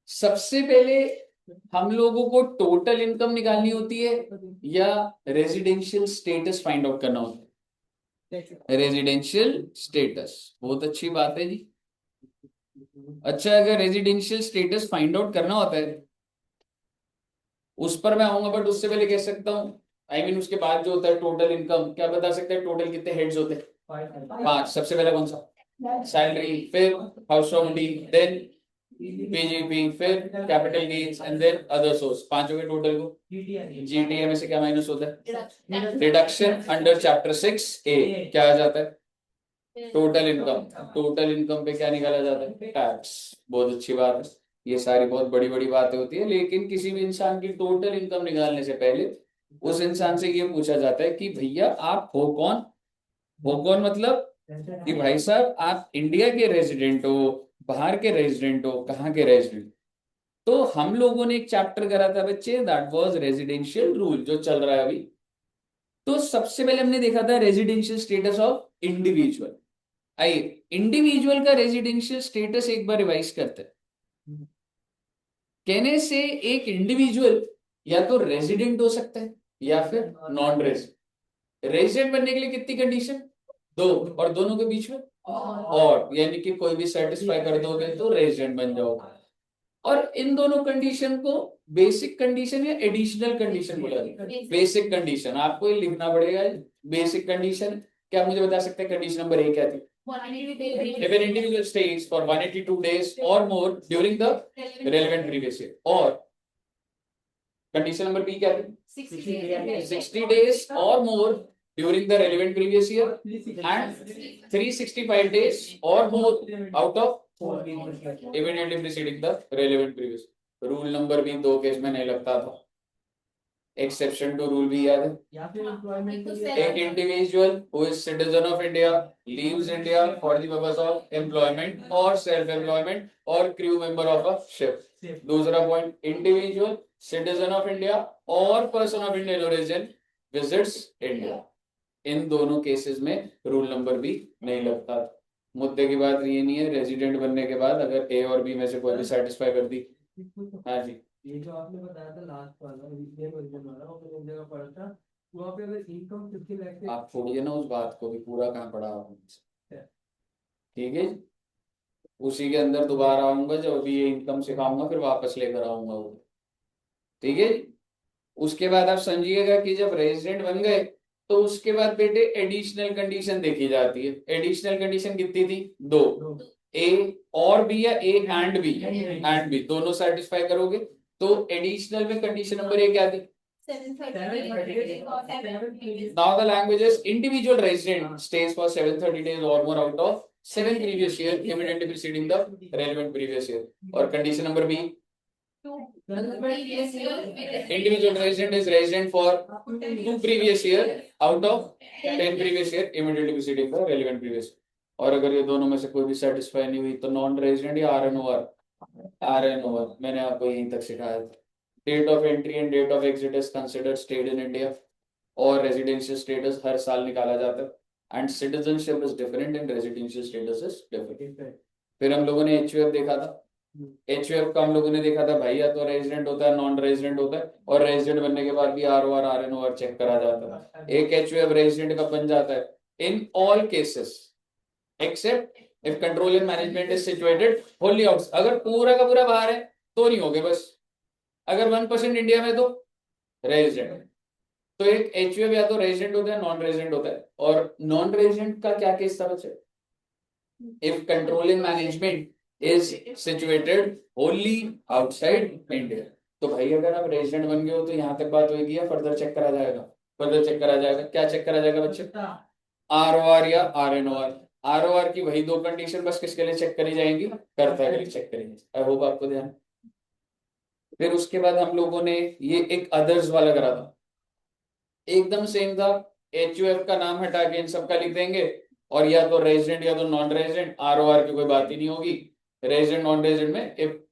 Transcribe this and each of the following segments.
सबसे पहले हम लोगों को टोटल इनकम निकालनी होती है या रेजिडेंशियल स्टेटस फाइंड आउट करना होता है? रेजिडेंशियल स्टेटस, बहुत अच्छी बात है जी। अच्छा, अगर रेजिडेंशियल स्टेटस फाइंड आउट करना होता है उस पर मैं आऊंगा, बट उससे पहले कह सकता हूँ, उसके बाद जो होता है टोटल इनकम, क्या बता सकते हैं टोटल कितने हेड्स होते हैं? 5। सबसे पहले कौन सा? सैलरी, फिर हाउस होल्डिंग, देन पीजीपी, फिर capital gains and then other source. 5 हो गए टोटल को। जीटीए में से क्या माइनस होता है? डिडक्शन अंडर चैप्टर 6A क्या आ जाता है? Total income. टोटल इनकम पे क्या निकाला जाता है? टैक्स। बहुत अच्छी बात है। ये सारी बहुत बड़ी बड़ी बातें होती है, लेकिन किसी भी इंसान की टोटल इनकम निकालने से पहले उस इंसान से ये पूछा जाता है कि भैया आप हो कौन? हो कौन मतलब कि भाई साहब आप इंडिया के रेजिडेंट हो, बाहर के रेजिडेंट हो, कहाँ के रेजिडेंट? तो हम लोगों ने एक चैप्टर करा था बच्चे, दैट वाज रेजिडेंशियल रूल, जो चल रहा है अभी। तो सबसे पहले हमने देखा था रेजिडेंशियल स्टेटस ऑफ इंडिविजुअल। आइए इंडिविजुअल का रेजिडेंशियल स्टेटस एक बार रिवाइज करते हैं। कहने से एक इंडिविजुअल या तो रेजिडेंट हो सकता है या फिर नॉन रेजिडेंट। रेजिडेंट बनने के लिए कितनी कंडीशन? 2, और दोनों के बीच में और, यानी कि कोई भी सेटिस्फाई कर दोगे तो रेजिडेंट बन जाओगे। और इन दोनों कंडीशन को बेसिक कंडीशन या एडिशनल कंडीशन बोला जाता है? बेसिक कंडीशन आपको ये लिखना पड़ेगा। बेसिक कंडीशन क्या आप मुझे बता सकते हैं? कंडीशन नंबर 1 क्या थी? If an individual stays for 182 days or more during the relevant previous year, और कंडीशन नंबर बी क्या थी? 60 days or more during the relevant previous year and 365 days or more out of immediately preceding the relevant previous। Rule number भी 2 case में नहीं लगता था। Exception to rule भी याद है। एक individual who is citizen of India leaves India for the purpose of employment और सेल्फ एम्प्लॉयमेंट और crew member of a ship. दूसरा point, individual citizen of India और person of Indian origin visits India. इन दोनों cases में rule number भी नहीं लगता। मुद्दे की बात ये नहीं है, रेजिडेंट बनने के बाद अगर ए और बी में से कोई भी सेटिस्फाई कर दी। हाँ जी, ये जो आपने बताया था लास्ट वाला रीजनल वर्जन वाला, वो मैंने एक जगह पढ़ा था। वहाँ पे अगर इनकम 50 लाख से, आप छोड़िए ना उस बात को, भी पूरा कहाँ पढ़ा आपने? ठीक है, उसी के अंदर दोबारा आऊंगा जब अभी ये इनकम सिखाऊंगा, फिर वापस लेकर आऊंगा वो। ठीक है, उसके बाद आप समझिएगा कि जब रेजिडेंट बन गए तो उसके बाद बेटे एडिशनल कंडीशन देखी जाती है। एडिशनल कंडीशन कितनी थी? 2। ए और बी या A and B? And B दोनों सेटिस्फाई करोगे तो एडिशनल में कंडीशन नंबर ए क्या थी? Now the language is individual resident stays for 730 days or more out of 7 previous year immediately preceding the relevant previous year। और condition number B, individual resident is resident for 2 previous year out of 10 previous year immediately preceding the relevant previous। और अगर ये दोनों में से कोई भी satisfy नहीं हुई तो नॉन रेजिडेंट या RNOR। RNOR मैंने आपको यहीं तक सिखाया था। Date of entry and date of exit is considered stayed in India, और रेजिडेंशियल स्टेटस हर साल निकाला जाता है। And citizenship is different and residential status is different. फिर हम लोगों ने एचयूएफ देखा था। एचयूएफ का हम लोगों ने देखा था भाई, या तो रेजिडेंट होता है, नॉन रेजिडेंट होता है, और रेजिडेंट बनने के बाद भी ROR RNOR चेक करा जाता है। एक एचयूएफ रेजिडेंट का बन जाता है in all cases except if control and management is situated wholly out. अगर पूरा का पूरा बाहर है तो नहीं होगे बस, अगर 1% इंडिया में तो रेजिडेंट। तो एक एचयूएफ या तो रेजिडेंट होता है, नॉन रेजिडेंट होता है। और नॉन रेजिडेंट का क्या केस था बच्चे? If controlling management is situated only outside India. तो भाई अगर आप रेजिडेंट बन गए हो तो यहां तक बात होगी या फर्दर चेक करा जाएगा? फर्दर चेक करा जाएगा। क्या चेक करा जाएगा बच्चे? ROR या RNOR। ROR की वही 2 कंडीशन बस किसके लिए चेक करी जाएंगी? कर्ता के लिए चेक करेंगे। आई होप आपको ध्यान। फिर उसके बाद हम लोगों ने ये एक अदर्स वाला करा था, एकदम सेम था। एचयूएफ का नाम हटा के इन सबका लिख देंगे, और या तो रेजिडेंट या तो नॉन रेजिडेंट। ROR की कोई बात ही नहीं होगी। रेजिडेंट नॉन रेजिडेंट में if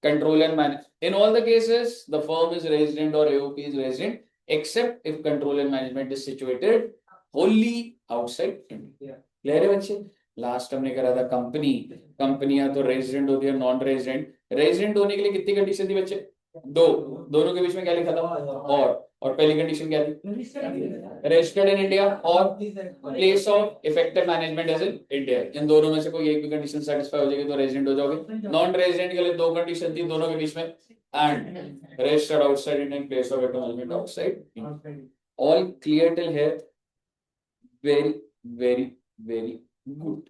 control and manage in all the cases the firm is resident और AOP is resident except if control and management is situated wholly outside India. Clear है बच्चे? लास्ट हमने करा था कंपनी। कंपनी या तो resident होती है, नॉन रेजिडेंट। रेजिडेंट होने के लिए कितनी कंडीशन थी बच्चे? दो। दोनों के बीच में क्या लिखा था? और पहली कंडीशन क्या थी? रजिस्टर्ड इन इंडिया और place of effective management as in India. इन दोनों में से कोई एक भी कंडीशन सेटिस्फाई हो जाएगी तो रेजिडेंट हो जाओगे। नॉन रेजिडेंट के लिए दो कंडीशन थी दोनों के बीच में, and registered outside India, place of management outside. All clear till here? Very very very good.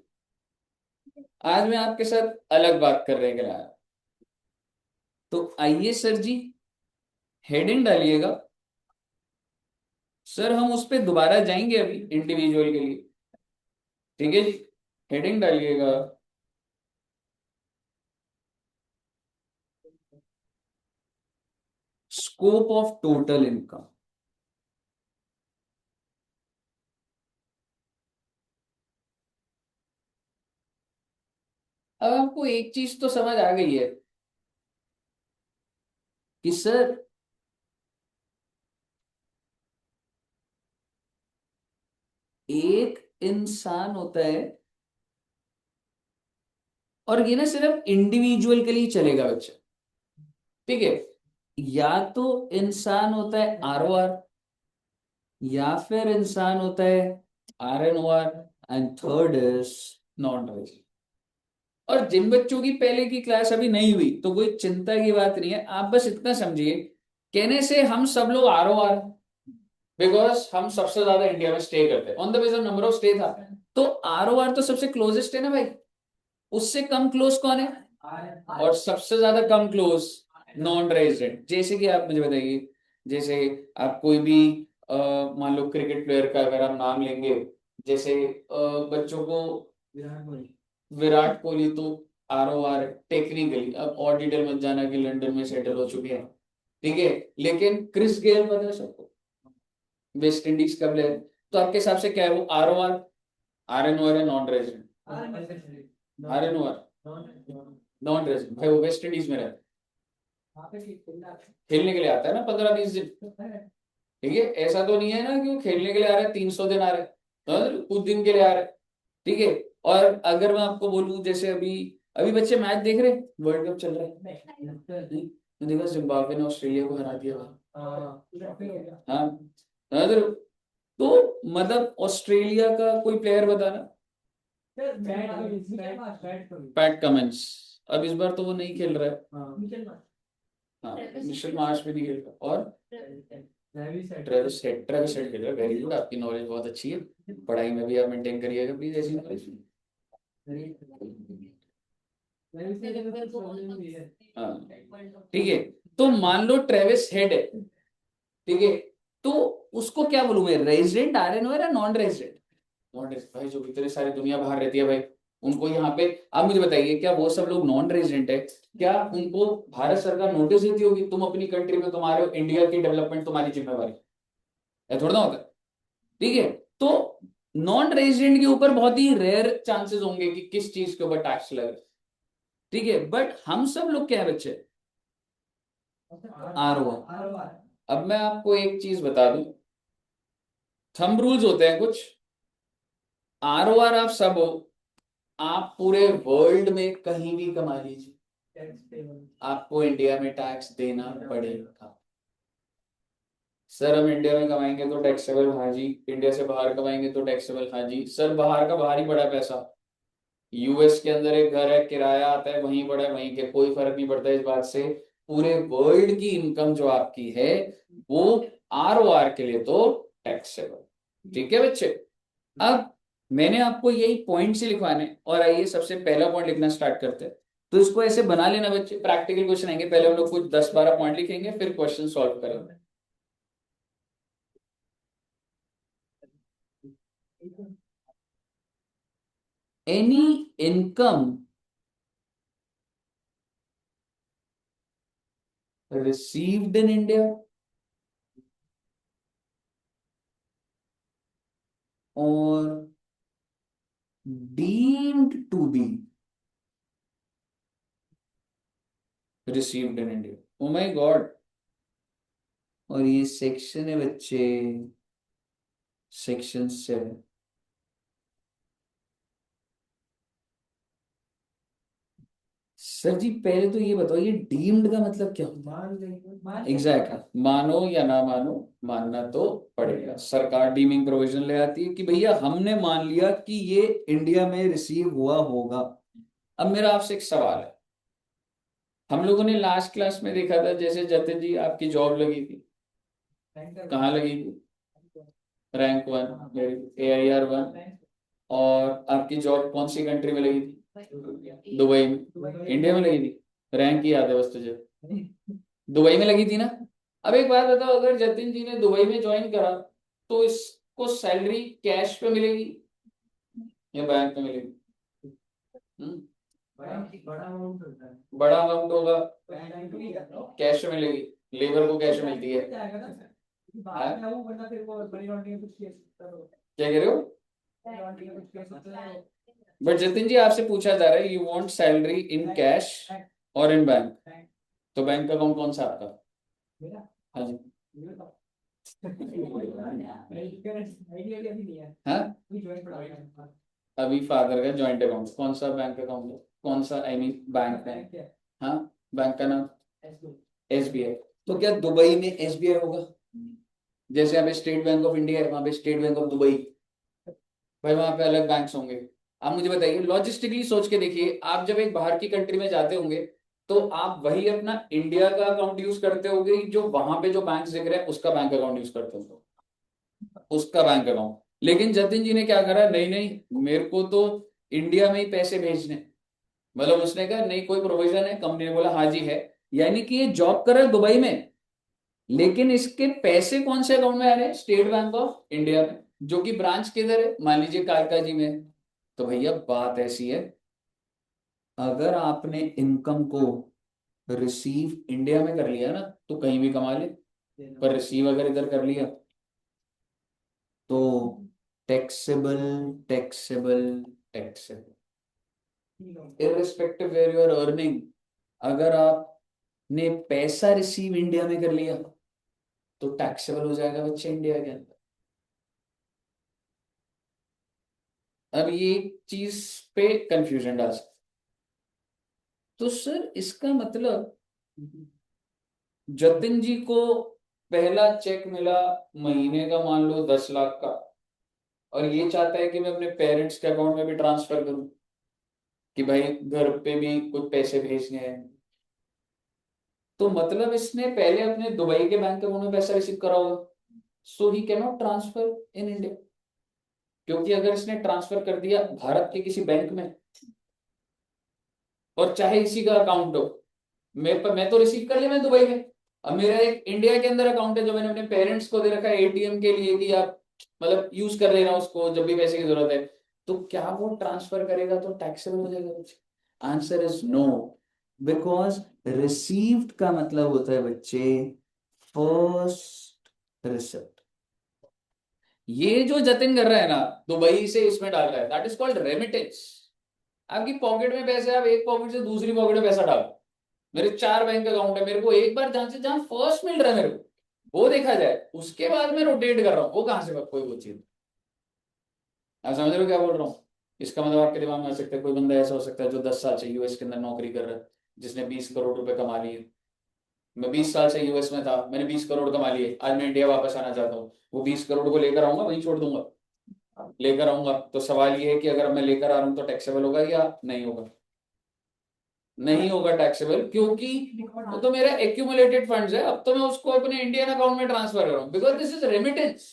आज मैं आपके साथ अलग बात करने के लिए आया, तो आइए सर जी हेडिंग डालिएगा। सर हम उस पर दोबारा जाएंगे अभी इंडिविजुअल के लिए, ठीक है जी। हेडिंग डालिएगा, स्कोप ऑफ टोटल इनकम। अब आपको एक चीज तो समझ आ गई है कि सर एक इंसान होता है, और ये ना सिर्फ इंडिविजुअल के लिए चलेगा बच्चा, ठीक है। या तो इंसान होता है ROR, या फिर इंसान होता है RNOR, and third is non resident. और जिन बच्चों की पहले की क्लास अभी नहीं हुई तो कोई चिंता की बात नहीं है, आप बस इतना समझिए, कहने से हम सब लोग ROR, बिकॉज हम सबसे ज्यादा इंडिया में स्टे करते हैं, on the base of number of stay था, तो ROR तो सबसे क्लोजेस्ट है ना भाई, उससे कम क्लोज कौन है? और सबसे ज्यादा कम क्लोज नॉन रेजिडेंट। जैसे कि आप मुझे बताइए, जैसे आप कोई भी मान लो क्रिकेट प्लेयर का अगर आप नाम लेंगे, जैसे बच्चों को विराट कोहली तो ROR टेक्निकली, अब और डिटेल मत जाना कि लंदन में सेटल हो चुके हैं, ठीक है। लेकिन क्रिस गेल पता है सबको, वेस्ट इंडीज का प्लेयर, तो आपके हिसाब से क्या है वो? ROR, RNOR या non resident? RNOR, non resident. भाई वो वेस्ट इंडीज में रहता है, खेलने के लिए आता है ना 15-20 दिन, ठीक है। ऐसा तो नहीं है ना कि वो खेलने के लिए आ रहा है 300 दिन आ रहा है, कुछ दिन के लिए आ रहा है, ठीक है। और अगर मैं आपको बोलूं, जैसे अभी अभी बच्चे मैच देख रहे हैं, वर्ल्ड कप चल रहा है नहीं? तो देखो जिम्बाब्वे ने ऑस्ट्रेलिया को हरा दिया भाई। हाँ, तो मतलब ऑस्ट्रेलिया का कोई प्लेयर बताना। पैट कमिंस, अब इस बार तो वो नहीं खेल रहा है। हाँ, मिशेल मार्श भी नहीं खेल रहा, और ट्रेविस हेड खेल रहा है। वेरी गुड, आपकी नॉलेज बहुत अच्छी है, पढ़ाई में भी आप मेंटेन करिएगा प्लीज ऐसी नॉलेज। हाँ, ठीक है। तो मान लो ट्रेविस हेड है, ठीक है, तो उसको क्या बोलूं मैं, रेजिडेंट RNOR या नॉन रेजिडेंट? नॉन रेजिडेंट भाई, जो इतने सारी दुनिया बाहर रहती है भाई, उनको यहाँ पे आप मुझे बताइए, क्या वो सब लोग नॉन रेजिडेंट है? क्या उनको भारत सरकार नोटिस देती होगी, तुम अपनी कंट्री में तुम्हारे इंडिया की डेवलपमेंट तुम्हारी जिम्मेवारी है? थोड़ा ना होता है, ठीक है। तो नॉन रेजिडेंट के ऊपर बहुत ही रेयर चांसेस होंगे कि किस चीज के ऊपर टैक्स लगे, ठीक है। बट हम सब लोग क्या है बच्चे? ROR। अब मैं आपको एक चीज बता दूं, थंब रूल्स होते हैं कुछ। ROR आप सब हो, आप पूरे वर्ल्ड में कहीं भी कमा लीजिए, आपको इंडिया में टैक्स देना पड़ेगा। सर हम इंडिया में कमाएंगे तो टैक्सेबल, हाँ जी। इंडिया से बाहर कमाएंगे तो टैक्सेबल, हाँ जी। सर बाहर का बाहर ही पड़ा पैसा, US के अंदर एक घर है, किराया आता है वहीं पड़ा है वहीं के, कोई फर्क नहीं पड़ता इस बात से। पूरे वर्ल्ड की इनकम जो आपकी है वो ROR के लिए तो टैक्सेबल, ठीक है बच्चे। अब मैंने आपको यही पॉइंट से लिखवाने, और आइए सबसे पहला पॉइंट लिखना स्टार्ट करते हैं। तो इसको ऐसे बना लेना बच्चे, प्रैक्टिकल क्वेश्चन आएंगे, पहले हम लोग कुछ 10-12 पॉइंट लिखेंगे, फिर क्वेश्चन सॉल्व करेंगे। Any income received in India or deemed to be received in India. Oh my God! और ये सेक्शन है बच्चे, सेक्शन 7। सर जी पहले तो ये बताओ, ये डीम्ड का मतलब क्या होता मान लेंगे, मान है? एग्जैक्टली, मानो या ना मानो, मानना तो पड़ेगा। सरकार डीमिंग प्रोविजन ले आती है कि भैया हमने मान लिया कि ये इंडिया में रिसीव हुआ होगा। अब मेरा आपसे एक सवाल है, हम लोगों ने लास्ट क्लास में देखा था, जैसे जतिन जी आपकी जॉब लगी थी, कहाँ लगी थी? Rank 1, AIR 1। और आपकी जॉब कौन सी कंट्री में लगी थी? दुबई में। इंडिया में लगी थी? रैंक ही याद है बस तुझे, दुबई में लगी थी ना। अब एक बात बताओ, अगर जतिन जी ने दुबई में ज्वाइन करा तो इसको सैलरी कैश पे मिलेगी या बैंक में मिलेगी? हम्म? बड़ा अमाउंट होता है, बड़ा अमाउंट होगा, बैंक में कैश में मिलेगी, लेबर को कैश मिलती है। जाएगा ना सर, हाँ? बाद में वो बंदा फिर वो बड़ी लॉन्ड्री में कुछ केस क्या कह रहे हो? लॉन्ड्री में कुछ केस होता है। बट जतिन जी आपसे पूछा जा रहा है, you want salary in cash और इन बैंक, तो बैंक अकाउंट कौन सा आपका? मेरा हाँ जी। आइडिया अभी नहीं है, हाँ, अभी ज्वाइन पड़ा है। अभी फादर का जॉइंट अकाउंट, कौन सा बैंक अकाउंट है? कौन सा, आई मीन बैंक है? हाँ, बैंक का नाम SBI। तो क्या दुबई में SBI होगा? जैसे यहाँ पे स्टेट बैंक ऑफ इंडिया है, वहां पे स्टेट बैंक ऑफ दुबई, भाई वहां पे अलग बैंक्स होंगे। आप मुझे बताइए, लॉजिस्टिकली सोच के देखिए, आप जब एक बाहर की कंट्री में जाते होंगे तो आप वही अपना इंडिया का अकाउंट यूज करते होंगे, जो वहां पे जो बैंक दिख रहा है उसका बैंक अकाउंट यूज करते होंगे, उसका बैंक अकाउंट। लेकिन जतिन जी ने क्या करा, नहीं नहीं मेरे को तो इंडिया में ही पैसे भेजने, मतलब उसने कहा नहीं कोई प्रोविजन है, कंपनी ने बोला हाँ जी है। यानी कि ये जॉब कर रहा है दुबई में, लेकिन इसके पैसे कौन से अकाउंट में आ रहे हैं? स्टेट बैंक ऑफ इंडिया में, जो कि ब्रांच किधर है? मान लीजिए कालकाजी में है। तो भैया बात ऐसी है, अगर आपने इनकम को रिसीव इंडिया में कर लिया ना तो कहीं भी कमा ले, पर रिसीव अगर इधर कर लिया तो taxable, taxable, taxable, irrespective where you are earning. अगर आपने पैसा रिसीव इंडिया में कर लिया तो टैक्सेबल हो जाएगा बच्चे इंडिया के अंदर। अब ये चीज पे कंफ्यूजन डाल सकते, तो सर इसका मतलब जतिन जी को पहला चेक मिला महीने का, मान लो 10 लाख का, और ये चाहता है कि मैं अपने पेरेंट्स के अकाउंट में भी ट्रांसफर करूं, कि भाई घर पे भी कुछ पैसे भेजने हैं, तो मतलब इसने पहले अपने दुबई के बैंक अकाउंट में पैसा रिसीव करा होगा, so he can not transfer in India. क्योंकि अगर इसने ट्रांसफर कर दिया भारत के किसी बैंक में, और चाहे इसी का अकाउंट हो, मैं तो रिसीव कर लिया मैं दुबई में, अब मेरा एक इंडिया के अंदर अकाउंट है जो मैंने अपने पेरेंट्स को दे रखा है ATM के लिए, कि आप मतलब यूज कर लेना उसको जब भी पैसे की जरूरत है, तो क्या वो ट्रांसफर करेगा तो टैक्सेबल हो जाएगा कुछ? Answer is no, because received का मतलब होता है बच्चे फर्स्ट रिसिप्ट। ये जो जतिन कर रहा है ना, दुबई से इसमें डाल रहा है, दैट इज कॉल्ड रेमिटेंस। आपकी पॉकेट में पैसे, आप एक पॉकेट से दूसरी पॉकेट में पैसा डालो। मेरे 4 बैंक अकाउंट है, मेरे को एक बार जहां से जहां फर्स्ट मिल रहा है मेरे को वो देखा जाए, उसके बाद मैं रोटेट कर रहा हूँ, वो कहां से कोई वो चीज। आप समझ रहे हो क्या बोल रहा हूँ? इसका मतलब आपके दिमाग में आ सकता है कोई बंदा ऐसा हो सकता है जो 10 साल से यूएस के अंदर नौकरी कर रहा है, जिसने 20 करोड़ रुपए कमा लिए। मैं 20 साल से यूएस में था, मैंने 20 करोड़ कमा लिए, आज मैं इंडिया वापस आना चाहता हूँ, वो 20 करोड़ को लेकर आऊंगा वहीं छोड़ दूंगा? लेकर आऊंगा। तो सवाल ये है कि अगर मैं लेकर आ रहा हूँ तो टैक्सेबल होगा या नहीं होगा? नहीं होगा टैक्सेबल, क्योंकि वो तो मेरा एक्यूमुलेटेड फंड्स है, अब तो मैं उसको अपने इंडियन अकाउंट में ट्रांसफर कर रहा हूँ, because this is remittance,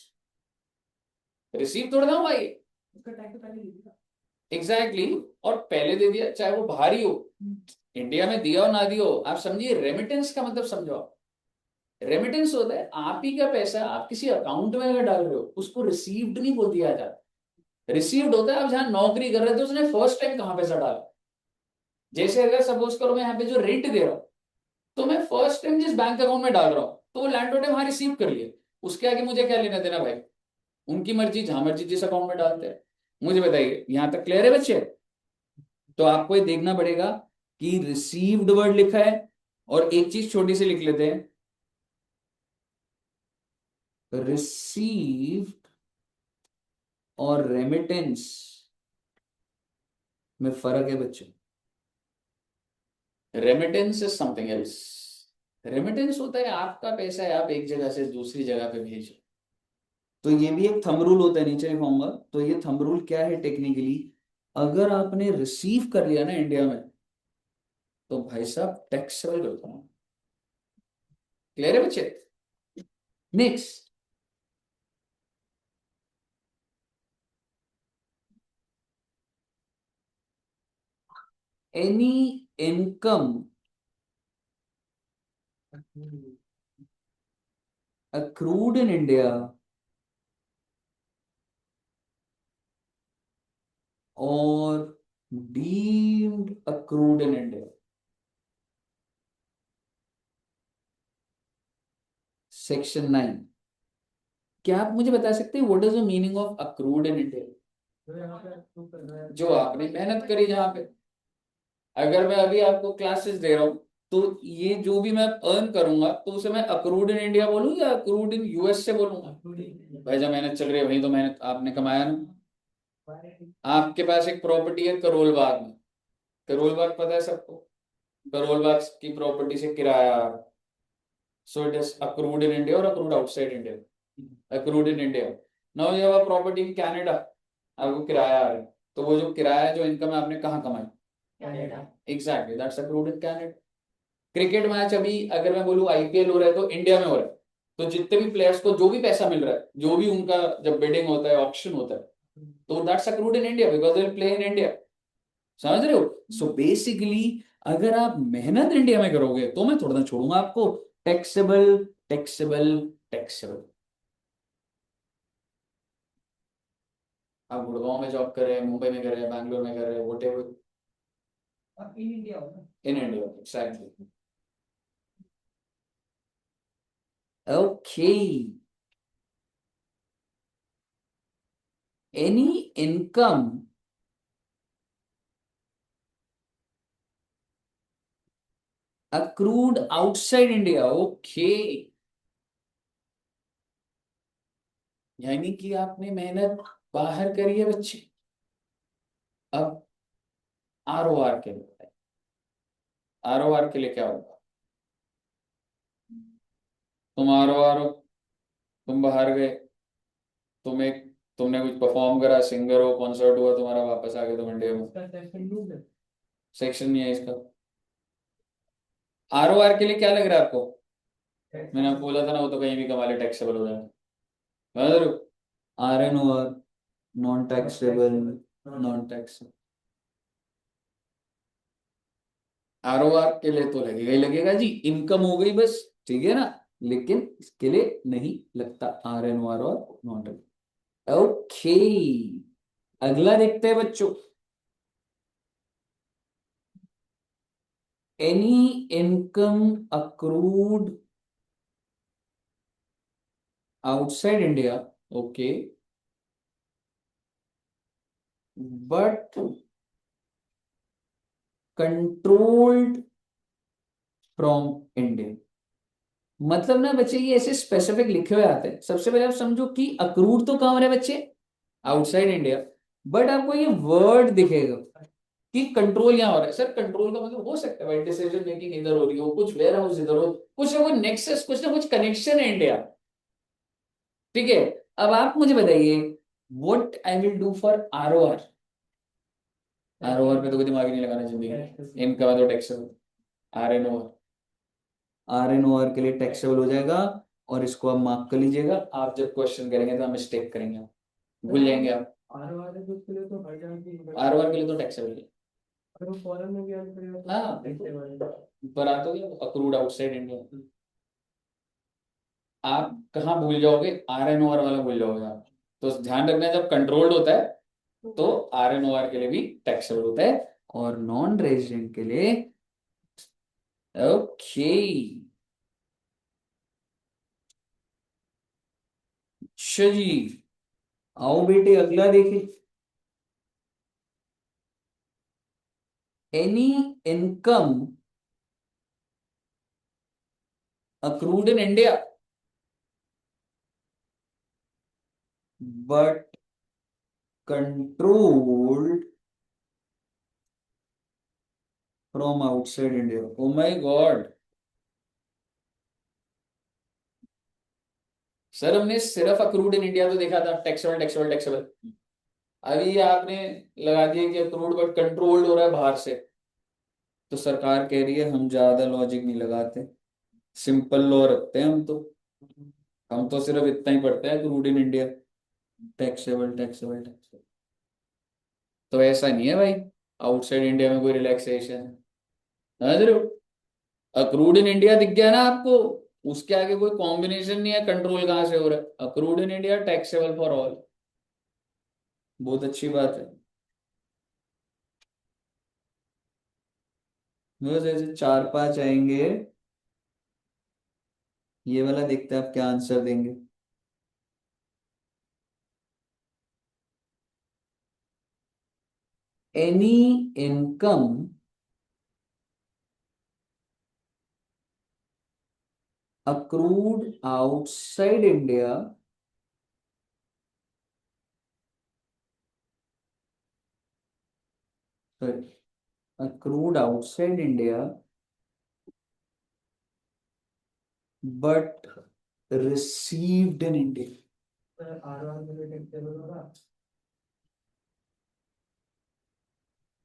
receive थोड़ा ना भाई। उसका टैक्स तो पहले दीजिएगा। एग्जैक्टली exactly, और पहले दे दिया चाहे वो भारी हो, इंडिया में दिया हो ना दिया हो, आप समझिए रेमिटेंस का मतलब समझो आप। रेमिटेंस होता है आप ही का पैसा आप किसी अकाउंट में अगर डाल रहे हो, उसको रिसीव्ड नहीं बोल दिया जाता। रिसीव्ड होता है आप जहां नौकरी कर रहे थे उसने फर्स्ट टाइम कहां पैसा डाला। जैसे अगर सपोज करो मैं यहाँ पे जो रेंट दे रहा हूँ, तो मैं फर्स्ट टाइम जिस बैंक अकाउंट में डाल रहा हूँ तो वो लैंडलॉर्ड ने वहां रिसीव कर लिया, उसके आगे मुझे क्या लेना देना भाई? उनकी मर्जी, जहां मर्जी जिस अकाउंट में डालते हैं। मुझे बताइए यहां तक क्लियर है बच्चे? तो आपको ये देखना पड़ेगा कि रिसीव्ड वर्ड लिखा है, और एक चीज छोटी सी लिख लेते हैं, रिसीव्ड और रेमिटेंस में फर्क है बच्चों। Remittance is something else. Remittance होता है आपका पैसा है, आप एक जगह से दूसरी जगह पे भेजो। तो ये भी एक थंब रूल होता है, नीचे लिखूंगा। तो ये थंब रूल क्या है टेक्निकली, अगर आपने रिसीव कर लिया ना इंडिया में, तो भाई साहब टैक्सेबल करता हूं। क्लियर है बच्चे? Next, any income accrued in India or deemed accrued in India. Section 9, क्या आप मुझे बता सकते हैं what is the meaning of accrued in India? जो आपने मेहनत करी जहां पे। अगर मैं अभी आपको क्लासेस दे रहा हूं, तो ये जो भी मैं अर्न करूंगा, तो उसे मैं अक्रूड इन इंडिया बोलूं या अक्रूड इन यूएस से बोलूंगा? भाई जब मेहनत चल रही है वही तो मेहनत आपने कमाया ना। आपके पास एक प्रॉपर्टी है करोल बाग में। करोल बाग पता है सबको? करोल बाग की प्रॉपर्टी से किराया, so it is accrued in India or accrued outside India? Accrued in India. Now you have a property in Canada, आपको किराया आ रहा है, तो वो जो किराया जो इनकम है आपने कहाँ कमाई? Canada. Exactly, that's accrued in Canada. Cricket match अभी अगर मैं बोलूँ आईपीएल हो रहा है तो इंडिया में हो रहा है, तो जितने भी प्लेयर्स को जो भी पैसा मिल रहा है, जो भी उनका जब बिडिंग होता है, ऑक्शन होता है, तो that's accrued in India because they will play in India. समझ रहे हो? सो बेसिकली अगर आप मेहनत इंडिया में करोगे तो मैं थोड़ा ना छोड़ूंगा आपको। Taxable, taxable, taxable. आप गुड़गांव में जॉब कर रहे हैं, मुंबई में कर रहे हैं, बैंगलोर में कर रहे हैं, वोट एवर, इन इंडिया होगा। In India, exactly. Okay, any income accrued outside India. Okay, यानी कि आपने मेहनत बाहर करी है बच्चे। अब आरओआर के लिए, आरओआर के लिए क्या होगा? तुम आरओआर हो, तुम बाहर गए, तुम एक तुमने कुछ परफॉर्म करा, सिंगर हो, कॉन्सर्ट हुआ तुम्हारा, वापस आ गए तुम इंडिया में। सेक्शन नहीं है इसका। आरओआर के लिए क्या लग रहा है आपको? मैंने आपको बोला था ना, वो तो कहीं भी कमा ले टैक्सेबल हो जाए। R N O R, non taxable, non taxable. ROR के लिए तो लगेगा ही लगेगा जी, इनकम हो गई बस, ठीक है ना। लेकिन इसके लिए नहीं लगता आर एन ओ आर और नॉन टैक्सेबल। ओके, अगला देखते हैं बच्चों। Any income accrued outside India, okay, but controlled from India। मतलब ना बच्चे ये ऐसे स्पेसिफिक लिखे हुए आते हैं। सबसे पहले आप समझो कि अक्रूड तो कहाँ हो रहा है बच्चे? Outside India. बट आपको ये वर्ड दिखेगा कि कंट्रोल यहाँ हो रहा है। सर कंट्रोल का मतलब हो सकता है भाई डिसीजन मेकिंग इधर हो रही हो, कुछ वेयर हाउस इधर हो, कुछ ना कुछ नेक्सस, कुछ ना कुछ कनेक्शन है इंडिया। ठीक है, अब आप मुझे बताइए what I will do for ROR. ROR पे तो कोई दिमाग ही नहीं लगाना जिंदगी, इनकम तो टैक्सेबल। आरएनओआर, आरएनओआर के लिए टैक्सेबल हो जाएगा। और इसको आप मार्क कर लीजिएगा, आप जब क्वेश्चन करेंगे तो हम मिस्टेक करेंगे, भूल जाएंगे आप। आरओआर के लिए तो हर जगह की आरओआर के लिए तो टैक्सेबल है। अगर वो फॉरेन में भी आने पड़ेगा तो हाँ पर आ तो गया अक्रूड आउटसाइड इंडिया। आप कहाँ भूल जाओगे? आरएनओआर वाला भूल जाओगे आप। तो ध्यान रखना, जब कंट्रोल्ड होता है तो आरएनओआर के लिए भी टैक्सेबल होता है, और नॉन रेजिडेंट के लिए। ओके, अच्छा जी, आओ बेटे अगला देखें। Any income accrued in India but controlled from outside India. Oh my God sir, हमने सिर्फ अक्रूड इन इंडिया तो देखा था, टैक्सेबल टैक्सेबल टैक्सेबल। अभी आपने लगा दिया कि अक्रूड बट कंट्रोल्ड हो रहा है बाहर से। तो सरकार कह रही है हम ज्यादा लॉजिक नहीं लगाते, सिंपल लॉ रखते हैं हम तो सिर्फ इतना ही पढ़ते हैं accrued in India, taxable taxable taxable. तो ऐसा नहीं है भाई, आउटसाइड इंडिया में कोई रिलैक्सेशन है, समझ रहे हो? अक्रूड इन इंडिया दिख गया ना आपको, उसके आगे कोई कॉम्बिनेशन नहीं है, कंट्रोल कहाँ से हो रहा है, accrued in India taxable for all. बहुत अच्छी बात है। बस ऐसे चार पांच आएंगे, ये वाला देखते हैं आप क्या आंसर देंगे। Any income accrued outside India sorry accrued outside India but received in India। R1 में भी टेबल होगा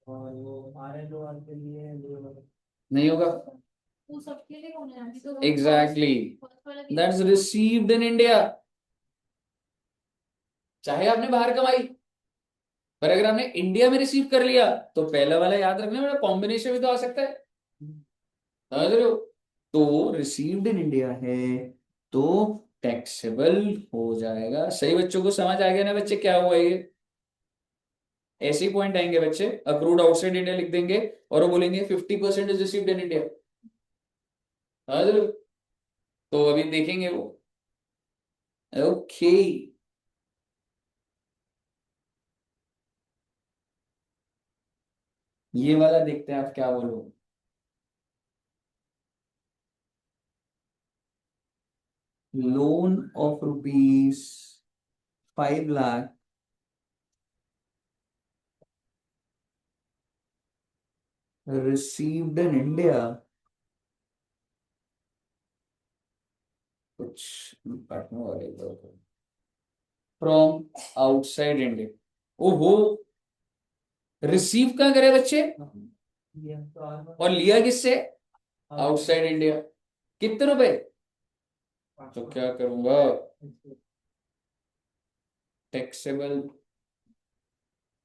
और वो RN के लिए नहीं होगा, वो सबके लिए होना है, अभी तो exactly that's received in India. चाहे आपने बाहर कमाई, पर अगर आपने इंडिया में रिसीव कर लिया तो पहला वाला याद रखना, बड़ा कॉम्बिनेशन भी तो आ सकता है, समझ रहे हो? तो रिसीव्ड इन इंडिया है तो टैक्सेबल हो जाएगा। सही बच्चों को समझ आ गया ना बच्चे क्या हुआ ये? ऐसे ही पॉइंट आएंगे बच्चे, अक्रूड आउटसाइड इंडिया लिख देंगे और वो बोलेंगे 50% इज रिसीव्ड इन इंडिया, समझ रहे हो? तो अभी देखेंगे वो। ओके, ये वाला देखते हैं आप क्या बोलो। Loan of ₹5 lakh received in India, कुछ काटने वाले फ्रॉम आउटसाइड इंडिया। ओहो, रिसीव कहाँ करे बच्चे लिया तो और R1 लिया किससे? Outside India. कितने रुपए? तो क्या करूंगा, टैक्सेबल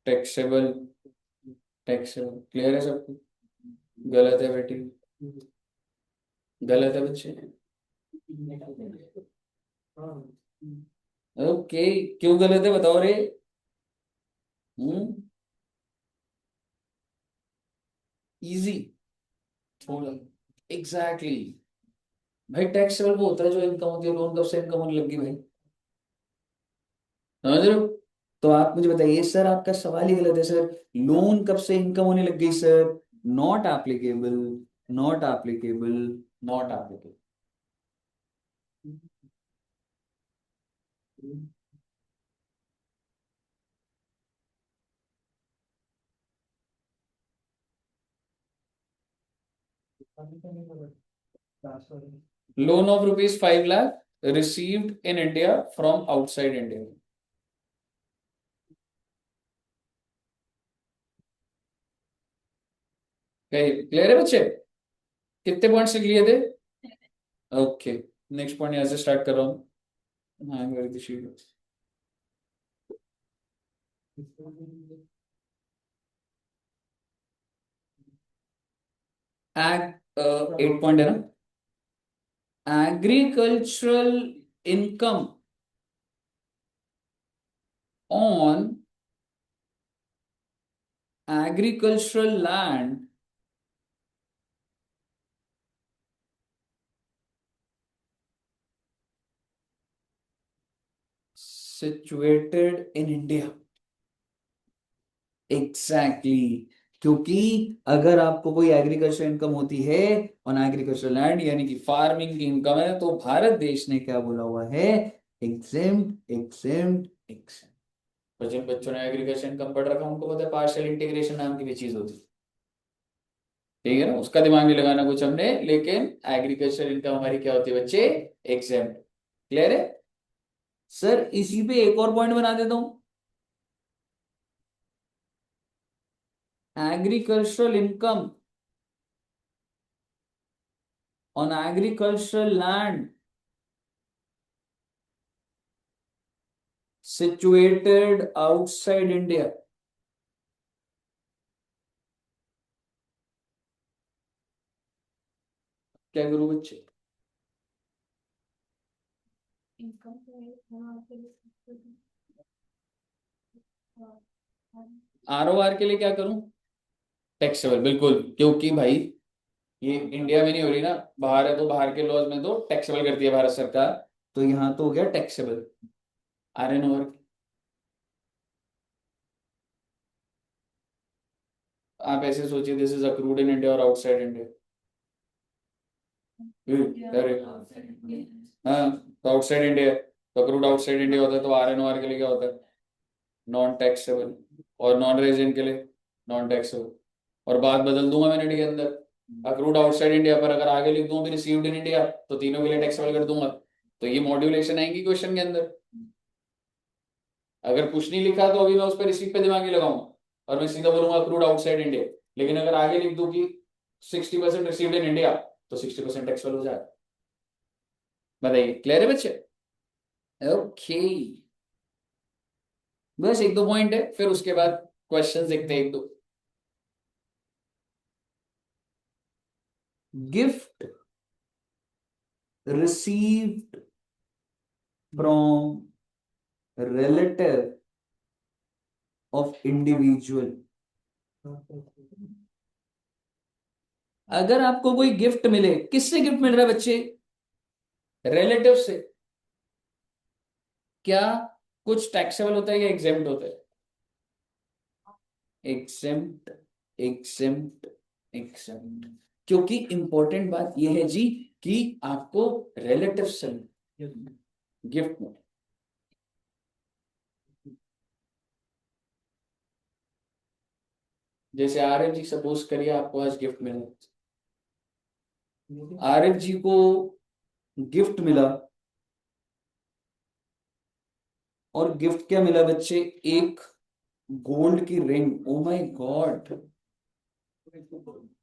टैक्सेबल टैक्सेबल। क्लियर है सबको? गलत है बेटी, गलत है बच्चे। हाँ ओके, क्यों गलत है बताओ रे? हम्म, इजी, थोड़ा, एग्जैक्टली। भाई टैक्सेबल वो होता है जो इनकम होती है, लोन कब से इनकम होने लगी भाई, समझ रहे हो? तो आप मुझे बताइए सर, आपका सवाल ही गलत है सर। लोन कब से इनकम होने लग गई sir? Not applicable, not applicable, not applicable. अभी तो नहीं होगा transfer loan of ₹5 lakh received in India from outside India. Clear है बच्चे? कितने पॉइंट्स लिख लिए थे? ओके, नेक्स्ट पॉइंट यहां से स्टार्ट कर रहा हूँ। हाँ, मेरी थी sheet। एट पॉइंट है ना, agricultural income on agricultural land situated in India। Exactly exactly। क्योंकि अगर आपको कोई एग्रीकल्चर इनकम होती है ऑन एग्रीकल्चर लैंड, यानी कि फार्मिंग की इनकम है, तो भारत देश ने क्या बोला हुआ है? Exempt exempt exempt. और जिन बच्चों ने एग्रीकल्चर इनकम पढ़ रखा है उनको पता है पार्शियल इंटीग्रेशन नाम की भी चीज होती है। ठीक है ना, उसका दिमाग नहीं लगाना कुछ हमने, लेकिन एग्रीकल्चर इनकम हमारी क्या होती है बच्चे, एग्जेम्प्ट। क्लियर है सर? इसी पे एक और पॉइंट बना देता हूं, agricultural income on agricultural land situated outside India. क्या करूं बच्चे? इनकम आरओआर के लिए क्या करूं? टैक्सेबल, बिल्कुल, क्योंकि भाई ये इंडिया में नहीं हो रही ना, बाहर है, तो बाहर के लॉज में तो टैक्सेबल करती है भारत सरकार, तो यहाँ तो हो गया टैक्सेबल। आर एन ओवर, आप ऐसे सोचिए, this is accrued in India और आउटसाइड इंडिया। अरे हाँ, तो आउटसाइड इंडिया, तो अक्रूड आउटसाइड इंडिया होता है, तो आर एन ओवर के लिए क्या होता है, नॉन टैक्सेबल, और नॉन रेजिडेंट के लिए नॉन टैक्सेबल। और बात बदल दूंगा मिनट के अंदर, अक्रूड आउटसाइड इंडिया पर अगर आगे लिख दूंगा रिसीव्ड इन इंडिया, तो तीनों के लिए टैक्सेबल कर दूंगा, तो ये मॉड्यूलेशन आएंगी क्वेश्चन के अंदर। अगर कुछ नहीं लिखा तो अभी मैं उस पर रिसीव पे दिमाग नहीं लगाऊंगा, और मैं सीधा बोलूंगा अक्रूड आउटसाइड इंडिया। लेकिन अगर आगे लिख दूं कि 60% रिसीव्ड इन इंडिया, तो 60% टैक्सेबल हो जाएगा। बताइए, क्लियर है बच्चे? ओके, बस एक दो पॉइंट है, फिर उसके बाद क्वेश्चन देखते हैं एक दो। Gift received from relative of individual। अगर आपको कोई गिफ्ट मिले, किससे गिफ्ट मिल रहा है बच्चे? रिलेटिव से। क्या कुछ टैक्सेबल होता है या एग्जेम्प्ट होता है? एग्जेम्प्ट, एग्जेम्प्ट, एग्जेम्प्ट, क्योंकि इंपॉर्टेंट बात यह है जी कि आपको रिलेटिव से गिफ्ट में, जैसे आरिफ जी, सपोज करिए आपको आज गिफ्ट मिला, आरिफ जी को गिफ्ट मिला, और गिफ्ट क्या मिला बच्चे? एक गोल्ड की रिंग। Oh my God!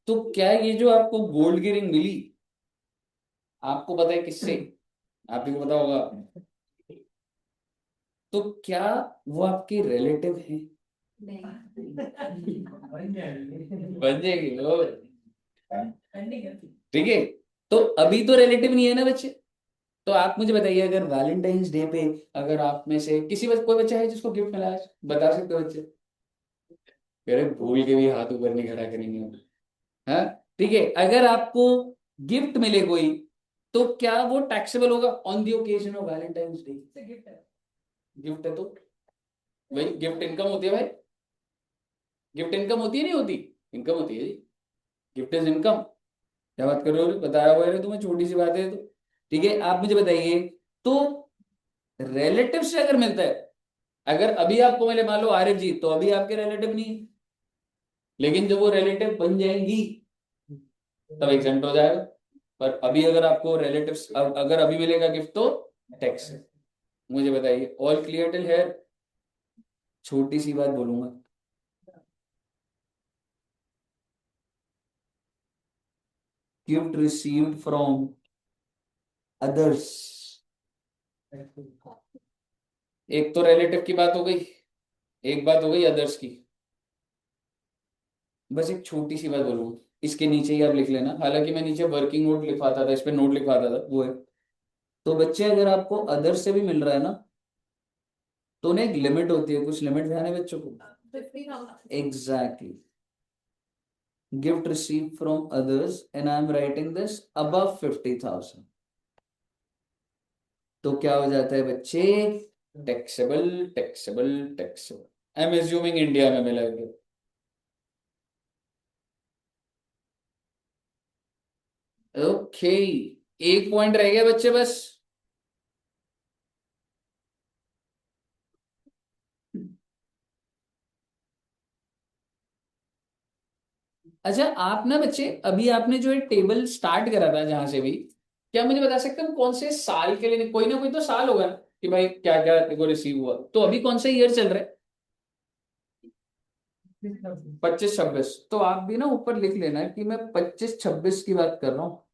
तो क्या ये जो आपको गोल्ड की रिंग मिली, आपको पता है किससे? आप ही को पता होगा। तो क्या वो आपके रिलेटिव हैं? बन जाएगी वो, ठीक है। तो अभी तो रिलेटिव नहीं है ना बच्चे। तो आप मुझे बताइए, अगर वैलेंटाइंस डे पे अगर आप में से किसी कोई बच्चा है जिसको गिफ्ट मिला है, बता सकते हो बच्चे? अरे भूल के भी हाथ ऊपर नहीं खड़ा करेंगे। हाँ, ठीक है, अगर आपको गिफ्ट मिले कोई, तो क्या वो टैक्सेबल होगा on the occasion of Valentine's day? Gift है, गिफ्ट है तो भाई गिफ्ट इनकम होती है भाई, गिफ्ट इनकम होती है नहीं होती? इनकम होती है जी, गिफ्ट इज इनकम। क्या बात कर रहे हो, बताया हुआ है तुम्हें, छोटी सी बात है तो। ठीक है, आप मुझे बताइए, तो रिलेटिव से अगर मिलता है, अगर अभी आपको मिले मान लो आरिफ जी, तो अभी आपके रिलेटिव नहीं है, लेकिन जब वो रिलेटिव बन जाएंगी तब एग्जेम्प्ट हो जाएगा। पर अभी अगर आपको रिलेटिव्स, अगर अभी मिलेगा गिफ्ट तो टैक्स है। मुझे बताइए, ऑल क्लियर टिल हेयर? छोटी सी बात बोलूंगा, गिफ्ट रिसीव्ड फ्रॉम अदर्स, एक तो रिलेटिव की बात हो गई, एक बात हो गई अदर्स की। बस एक छोटी सी बात बोलूंगा, इसके नीचे ही आप लिख लेना, हालांकि मैं नीचे वर्किंग नोट लिखवाता था, इस पे नोट लिखवाता था, वो है। तो बच्चे, अगर आपको अदर्स से भी मिल रहा है ना, तो उन्हें एक लिमिट होती है, कुछ लिमिट ध्यान है बच्चों को? 50,000। Exactly, gift receive from others and I am writing this above 50,000, तो क्या हो जाता है बच्चे? Taxable, taxable, taxable. I am assuming India में मिला है। ओके, एक पॉइंट रह गया बच्चे बस। अच्छा आप ना बच्चे, अभी आपने जो है टेबल स्टार्ट करा था जहां से भी, क्या मुझे बता सकते हैं कौन से साल के लिए? कोई ना कोई तो साल होगा ना कि भाई क्या क्या तेरे को रिसीव हुआ, तो अभी कौन सा ईयर चल रहा है? 25-26। तो आप भी ना ऊपर लिख लेना कि मैं 25-26 की बात कर रहा हूँ,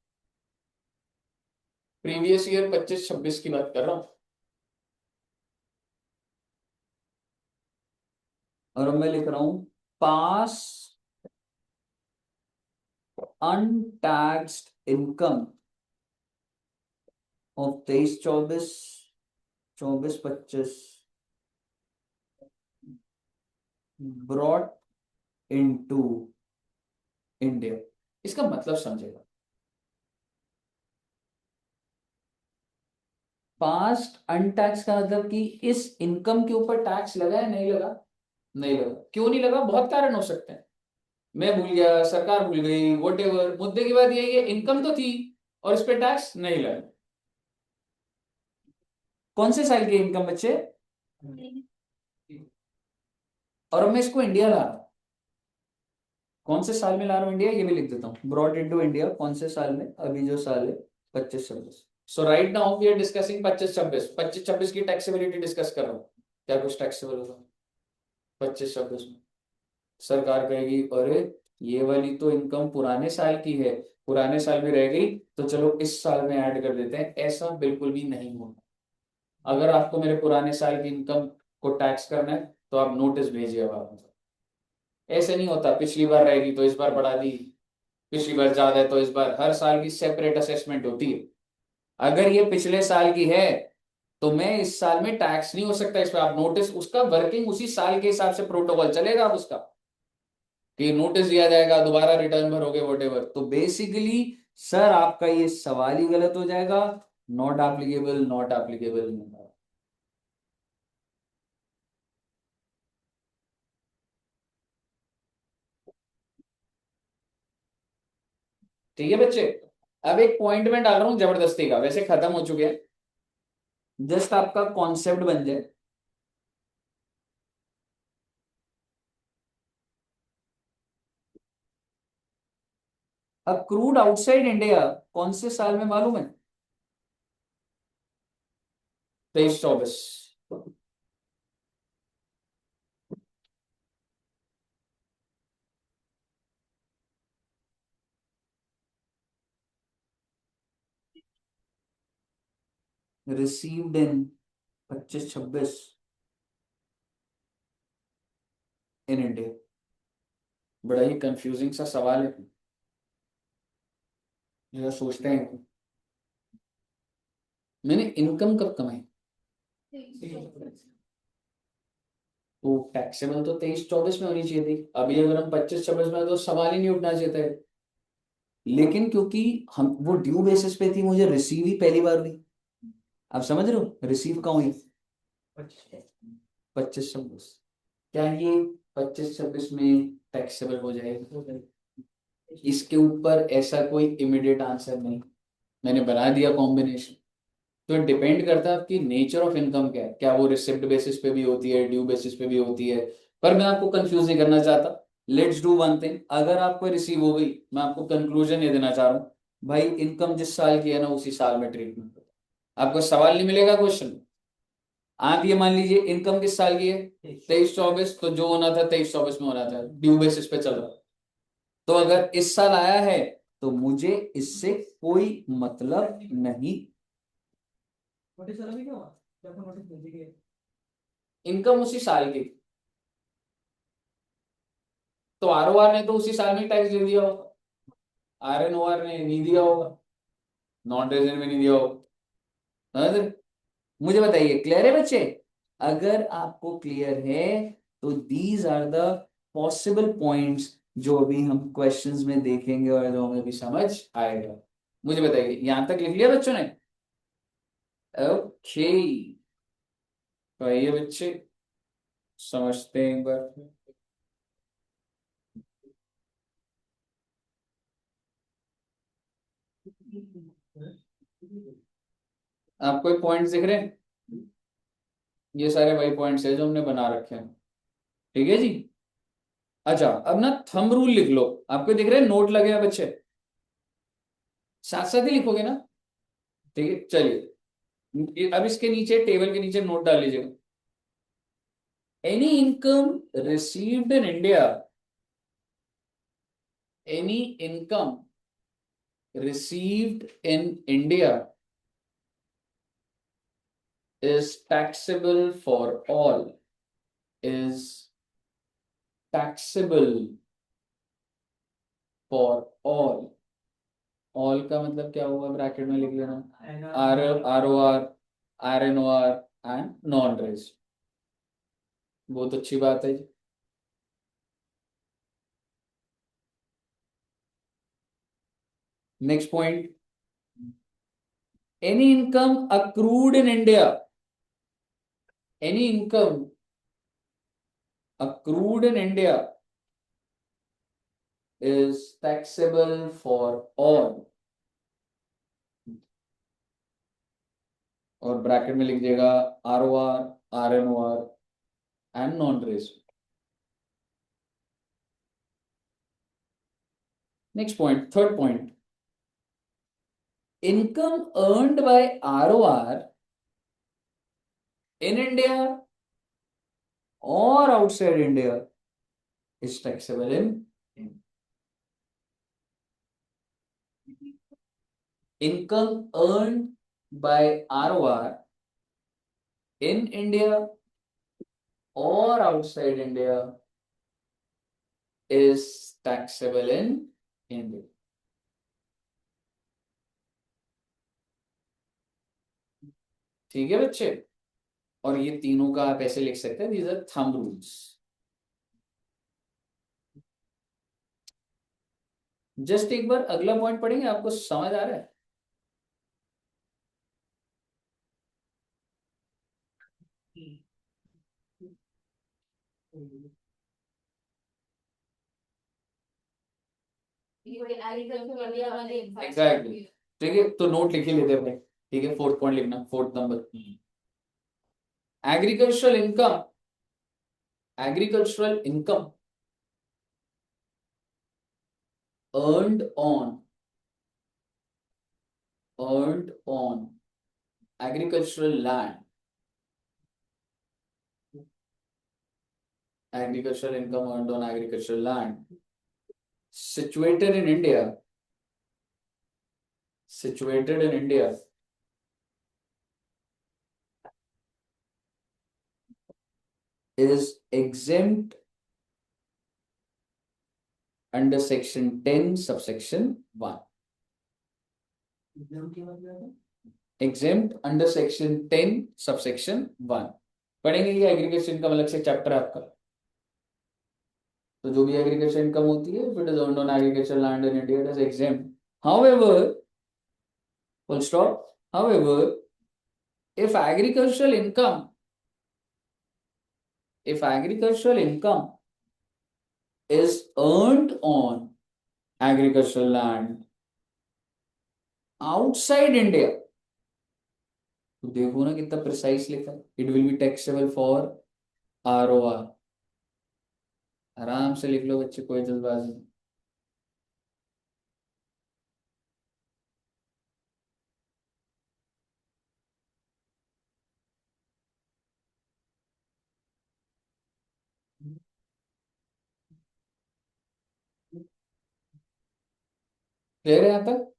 प्रीवियस ईयर 25-26 की बात कर रहा हूँ। और अब मैं लिख रहा हूं past untaxed income of 23-24, 24-25 brought into India. इसका मतलब समझेगा, पास्ट अनटैक्स का मतलब कि इस इनकम के ऊपर टैक्स लगा है नहीं लगा? नहीं लगा। क्यों नहीं लगा? बहुत कारण हो सकते हैं, मैं भूल गया, सरकार भूल गई, वॉटेवर। मुद्दे की बात यही है इनकम तो थी और इस पे टैक्स नहीं लगा। कौन से साल की इनकम बच्चे? और अब मैं इसको इंडिया ला रहा हूं, कौन से साल में ला रहा हूं इंडिया, ये भी लिख देता हूँ, ब्रॉड इनटू इंडिया। कौन से साल में? अभी जो साल है 25-26। So right now we are discussing 25-26 की टैक्सेबिलिटी डिस्कस कर रहा हूँ। क्या कुछ टैक्सेबल होगा 25-26 में? सरकार कहेगी अरे ये वाली तो इनकम पुराने साल की है, पुराने साल में रह गई, तो चलो इस साल में ऐड कर देते हैं। ऐसा बिल्कुल भी नहीं होगा। अगर आपको मेरे पुराने साल की इनकम को टैक्स करना है तो आप नोटिस भेजिए। अब आप, ऐसे नहीं होता पिछली बार रहेगी तो इस बार बढ़ा दी, पिछली बार ज्यादा है तो इस बार, हर साल की सेपरेट असेसमेंट होती है। अगर ये पिछले साल की है तो मैं इस साल में टैक्स नहीं हो सकता इस पर। आप नोटिस, उसका वर्किंग उसी साल के हिसाब से प्रोटोकॉल चलेगा। आप उसका कि नोटिस दिया जाएगा, दोबारा रिटर्न भरोगे वोटेवर। तो बेसिकली सर आपका ये सवाल ही गलत हो जाएगा, नॉट एप्लीकेबल, नॉट एप्लीकेबल। ठीक है बच्चे, अब एक पॉइंट में डाल रहा हूं जबरदस्ती का, वैसे खत्म हो चुके हैं, जस्ट आपका कॉन्सेप्ट बन जाए। अब क्रूड आउटसाइड इंडिया कौन से साल में मालूम है? 23-24। Received in 25-26 in India. बड़ा ही कंफ्यूजिंग सा सवाल है, जरा सोचते हैं। मैंने इनकम कब कमाई? तो टैक्सेबल तो 23-24 में होनी चाहिए थी। अभी अगर हम 25-26 में, तो सवाल ही नहीं उठना चाहिए था। लेकिन क्योंकि हम वो ड्यू बेसिस पे थी, मुझे रिसीव ही पहली बार हुई। आप समझ रहे हो, रिसीव कहाँ हुई? 25-26। क्या ये 25-26 में टैक्सेबल हो जाएगा? इसके ऊपर ऐसा कोई इमीडिएट आंसर नहीं, मैंने बना दिया कॉम्बिनेशन। तो डिपेंड करता है आपकी नेचर ऑफ इनकम क्या है, क्या वो रिसिप्ट बेसिस पे भी होती है, ड्यू बेसिस पे भी होती है। पर मैं आपको कंफ्यूज नहीं करना चाहता। लेट्स डू वन थिंग, अगर आपको रिसीव हो गई, मैं आपको कंक्लूजन ये देना चाह रहा हूँ, भाई इनकम जिस साल की है ना उसी साल में ट्रीटमेंट। आपको सवाल नहीं मिलेगा, क्वेश्चन। आप ये मान लीजिए इनकम किस साल की है? 23-24, तो जो होना था 23-24 में होना था, ड्यू बेसिस पे चल रहा। तो अगर इस साल आया है तो मुझे इससे कोई मतलब नहीं। नोटिस वाला भी क्या हुआ जब हम नोटिस भेज दिए? इनकम उसी साल की, तो आरओआर ने तो उसी साल में टैक्स दे दिया होगा, आरएनओआर ने नहीं दिया होगा, नॉन रेजिडेंट में नहीं दिया होगा। समझ रहे? मुझे बताइए, क्लियर है बच्चे? अगर आपको क्लियर है तो these are the possible points जो अभी हम क्वेश्चंस में देखेंगे और जो हमें भी समझ आएगा। मुझे बताइए, यहां तक लिख लिया बच्चों ने? ओके, तो आइए बच्चे समझते हैं एक बार। आपको एक पॉइंट दिख रहे हैं? ये सारे वही पॉइंट्स है जो हमने बना रखे हैं। ठीक है जी। अच्छा, अब ना थंब रूल लिख लो। आपको दिख रहा है नोट लगे हैं बच्चे, साथ साथ ही लिखोगे ना? ठीक है, चलिए अब इसके नीचे, टेबल के नीचे नोट डाल लीजिएगा। Any income received in India, any income received in India is taxable for all, is taxable for all। all का मतलब क्या हुआ, ब्रैकेट में लिख लेना, R R O R, R N O R and non res. बहुत अच्छी बात है जी। Next point, any income accrued in India, any income accrued in India is taxable for all। और ब्रैकेट में लिख देगा R O R, R N O R and non res. Next point, third point, income earned by R O R in India और outside India is taxable in. Income earned by R O R in India और outside India is taxable in India। ठीक है बच्चे, और ये तीनों का आप ऐसे लिख सकते हैं, these are thumb rules. Just एक बार अगला पॉइंट पढ़ेंगे, आपको समझ आ रहा है? एग्जैक्टली। ठीक है, तो नोट लिख ही लेते हैं। ठीक है, फोर्थ पॉइंट लिखना, fourth number, agricultural income, agricultural income earned on agricultural land, agricultural income earned on agricultural land situated in India, is exempt under section 10 subsection 1। exempt under section 10 subsection 1 पढ़ेंगे। ये agriculture income अलग से chapter है आपका। तो जो भी agriculture income होती है, if it is earned on agriculture land in India, it is exempt। however, full stop, however, if agricultural income is earned on agricultural land outside India, तो देखो ना कितना प्रिसाइज लिखा है, it will be taxable for R O R. आराम से लिख लो बच्चे, कोई जल्दबाजी नहीं। क्लियर है यहां तक?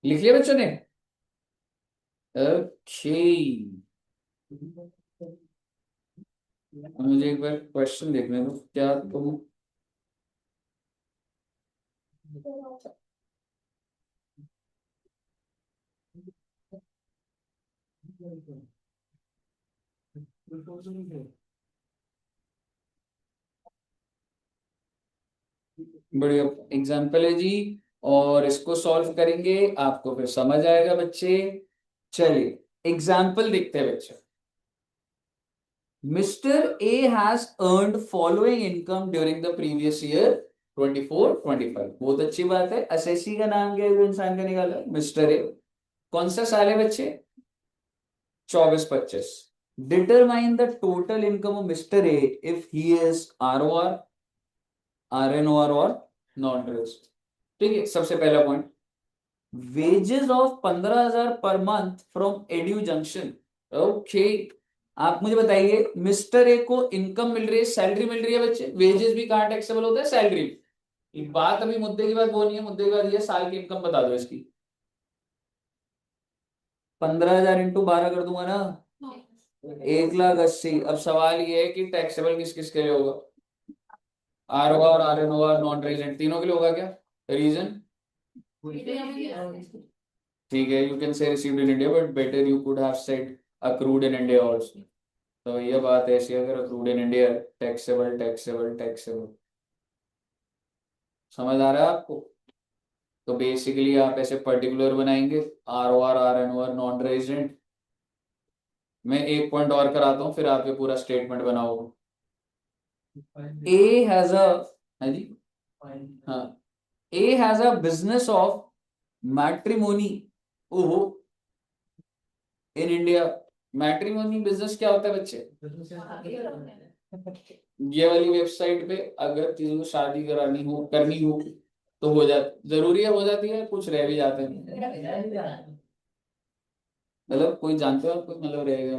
लिख लिया बच्चों ने? ओके, मुझे एक बार क्वेश्चन देखने दो, क्या तुम बढ़िया एग्जाम्पल है जी, और इसको सॉल्व करेंगे, आपको फिर समझ आएगा बच्चे। चलिए एग्जाम्पल देखते हैं बच्चे। Mister A has earned following income during the previous year 24-25। बहुत अच्छी बात है। एसएससी का नाम क्या है जो इंसान का निकाला है? Mister A. कौन सा साल है बच्चे? 24-25। Determine the total income of mister A if he is R O R. RNOR और नॉन ट्रेस। ठीक है, सबसे पहला point, wages of 15,000 per month from edu junction. Okay, आप मुझे बताइए, मिस्टर ए को इनकम मिल रही है, सैलरी मिल रही है बच्चे, वेजेस भी कहाँ टैक्सेबल होता है, सैलरी। बात अभी मुद्दे की बात वो नहीं है, मुद्दे की बात ये साल की इनकम बता दो इसकी। 15,000 इंटू 12 कर दूंगा ना, 1,80,000। अब सवाल ये है कि टैक्सेबल किस किस के लिए होगा, आर ओ और RNO और नॉन रेजिडेंट तीनों के लिए होगा क्या? रीजन? ठीक है, you can say received in India but better you could have said accrued in India also. तो ये बात ऐसी है, अगर accrued in India taxable taxable taxable, समझ आ रहा है आपको? तो बेसिकली आप ऐसे पर्टिकुलर बनाएंगे, ROR RNO और नॉन रेजिडेंट। मैं एक पॉइंट और कराता हूँ, फिर आप ये पूरा स्टेटमेंट बनाओगे। ए हैज अ, हाँ जी, हाँ, A has a business of matrimony, ओहो, इन इंडिया। मैट्रिमोनी बिजनेस क्या होता है बच्चे? ये वाली वेबसाइट पे अगर किसी को शादी करानी हो, करनी हो, तो हो जाती, जरूरी है, हो जाती है, कुछ रह भी जाते हैं। मतलब कोई जानते हो, कोई मतलब रहेगा?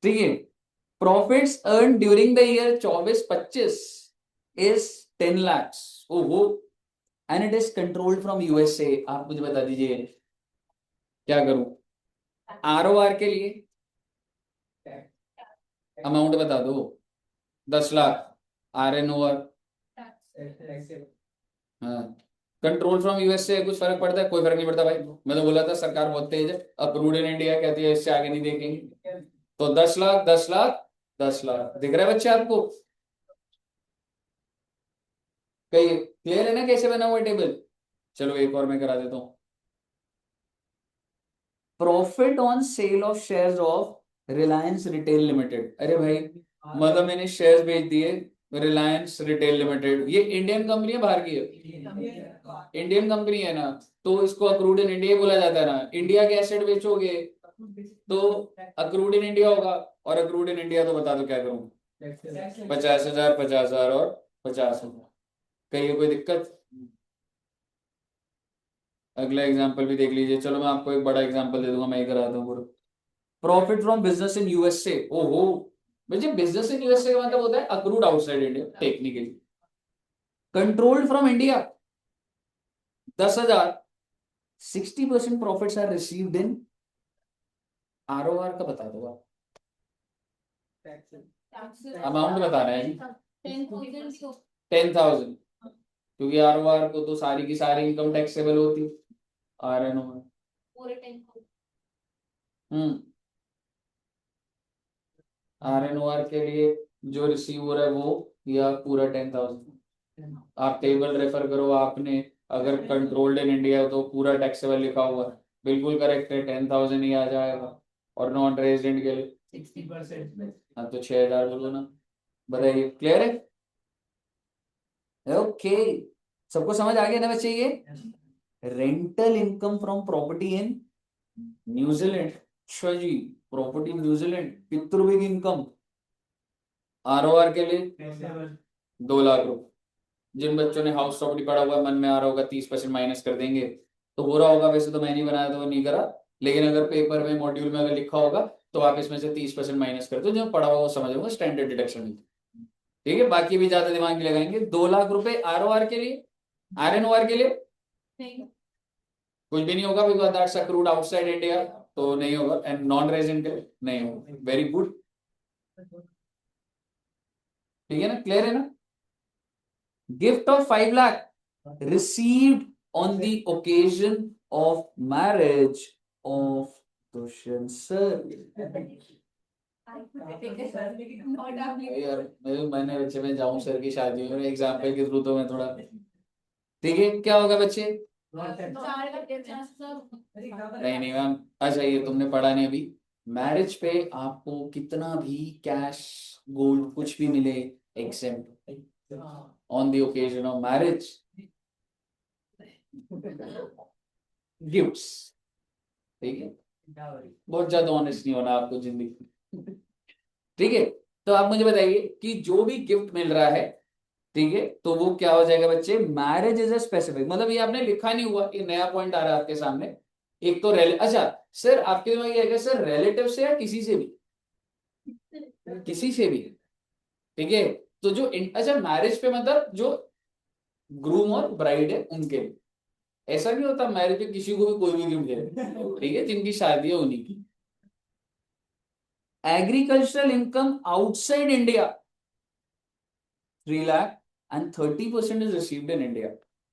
ठीक है, profits earn during the year 24-25 is 10 lakhs, ओहो, and it is controlled from USA। आप मुझे बता दीजिए क्या करूं? ROR के लिए अमाउंट बता दो, 10 लाख। RNO, हाँ, कंट्रोल फ्रॉम USA, कुछ फर्क पड़ता है? कोई फर्क नहीं पड़ता भाई, मैं तो बोला था सरकार बहुत तेज है, अप्रूव्ड इन इंडिया कहती है इससे आगे नहीं देखेंगे। तो 10 लाख 10 लाख 10 लाख, दिख रहा है बच्चे आपको? कहीं क्लियर है ना कैसे बना हुआ टेबल? चलो एक और मैं करा देता हूँ। Profit on sale of shares of Reliance retail limited. अरे भाई, मतलब मैंने शेयर्स बेच दिए रिलायंस रिटेल लिमिटेड, ये इंडियन कंपनी है बाहर की है? इंडियन कंपनी है ना, तो इसको अक्रूड इन इंडिया बोला जाता है ना। इंडिया के एसेट बेचोगे तो अक्रूड इन इंडिया होगा, और अक्रूड इन इंडिया तो बता दो क्या करूँ? 50,000 50,000 और 50,000। कहीं कोई दिक्कत? अगला एग्जांपल भी देख लीजिए, चलो मैं आपको एक बड़ा एग्जांपल दे दूंगा, मैं ही कराता हूँ। Profit from business in USA, ओहो, मुझे बिजनेस इन USA का मतलब होता है accrued outside India technically, controlled from India 10,000, 60% profits are received in ROR का बता दो आप, अमाउंट बताना है जी। 10,000, क्योंकि ROR को तो सारी की सारी इनकम टैक्सेबल होती है, RNO में। RNOR के लिए जो रिसीव हो रहा है वो, या पूरा 10,000? आप टेबल रेफर करो, आपने अगर कंट्रोल्ड इन इंडिया तो पूरा टैक्सेबल लिखा हुआ है, बिल्कुल करेक्ट है, 10,000 ही आ जाएगा। और नॉन रेजिडेंट के लिए 60%, हाँ तो 6,000 बोलो ना। बताइए, क्लियर है? ओके, सबको समझ आ गया ना बच्चे? ये rental income from property in New Zealand. अच्छा जी, प्रॉपर्टी न्यूजीलैंड, कितनी बिग इनकम। ROR के लिए 2 लाख रुपए। जिन बच्चों ने हाउस प्रॉपर्टी पढ़ा हुआ मन में आ रहा होगा 30% माइनस कर देंगे, तो हो रहा होगा, वैसे तो मैं नहीं बनाया तो नहीं करा, लेकिन अगर पेपर में मॉड्यूल में अगर लिखा होगा तो आप इसमें से 30% माइनस कर दो, जो पढ़ा हुआ वो समझ होगा, स्टैंडर्ड डिडक्शन। ठीक है, बाकी भी ज्यादा दिमाग नहीं लगाएंगे। 2 लाख रुपए ROR के लिए, RNOR के लिए कुछ भी नहीं होगा, because that's accrued outside India, तो नहीं होगा, एंड नॉन रेजिडेंट के लिए नहीं होगा। वेरी गुड, ठीक है ना, क्लियर है ना? Gift of 5 lakh received on the occasion of marriage of Dushyant sir. यार मैंने बच्चे में जाऊं सर की शादी में, एग्जाम्पल के थ्रू तो मैं थोड़ा, ठीक है, क्या होगा बच्चे? नहीं नहीं मैम, अच्छा ये तुमने पढ़ा नहीं अभी। मैरिज पे आपको कितना भी कैश गोल्ड कुछ भी मिले, except on the occasion of marriage gifts. ठीक है, बहुत ज्यादा ऑनेस्ट नहीं होना आपको जिंदगी, ठीक है? तो आप मुझे बताइए कि जो भी गिफ्ट मिल रहा है, ठीक है, तो वो क्या हो जाएगा बच्चे, मैरिज इज अ स्पेसिफिक, मतलब ये आपने लिखा नहीं हुआ, ये नया पॉइंट आ रहा है आपके सामने। एक तो अच्छा सर, आपके दिमाग ये है सर रिलेटिव से या किसी से भी, किसी से भी, ठीक है। तो जो अच्छा मैरिज पे मतलब जो ग्रूम और ब्राइड है उनके लिए, ऐसा नहीं होता मैरिज पे किसी को भी कोई भी गिफ्ट दे, ठीक है, जिनकी शादी है उन्हीं की। Agricultural income outside India 3 lakh and 30% is received in India.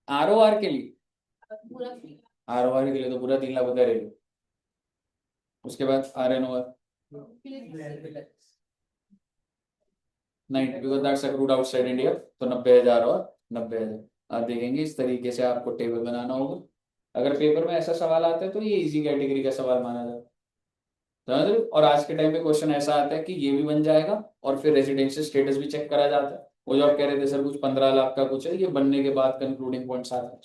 ROR के लिए, पूरा free। आरओआर के लिए तो पूरा 3 लाख होता रहेगा। उसके बाद आर एन ओआर नहीं, because that's accrued outside India, तो 90,000 और 90,000। आप देखेंगे इस तरीके से आपको टेबल बनाना होगा। अगर पेपर में ऐसा सवाल आता है तो ये इजी कैटेगरी का सवाल माना जाता है, समझ रहे हो? और आज के टाइम पे क्वेश्चन ऐसा आता है कि ये भी बन जाएगा और फिर रेजिडेंशियल स्टेटस भी चेक करा जाता है। वो जो आप कह रहे थे सर कुछ 15 लाख का कुछ है, ये बनने के बाद कंक्लूडिंग पॉइंट्स आते हैं,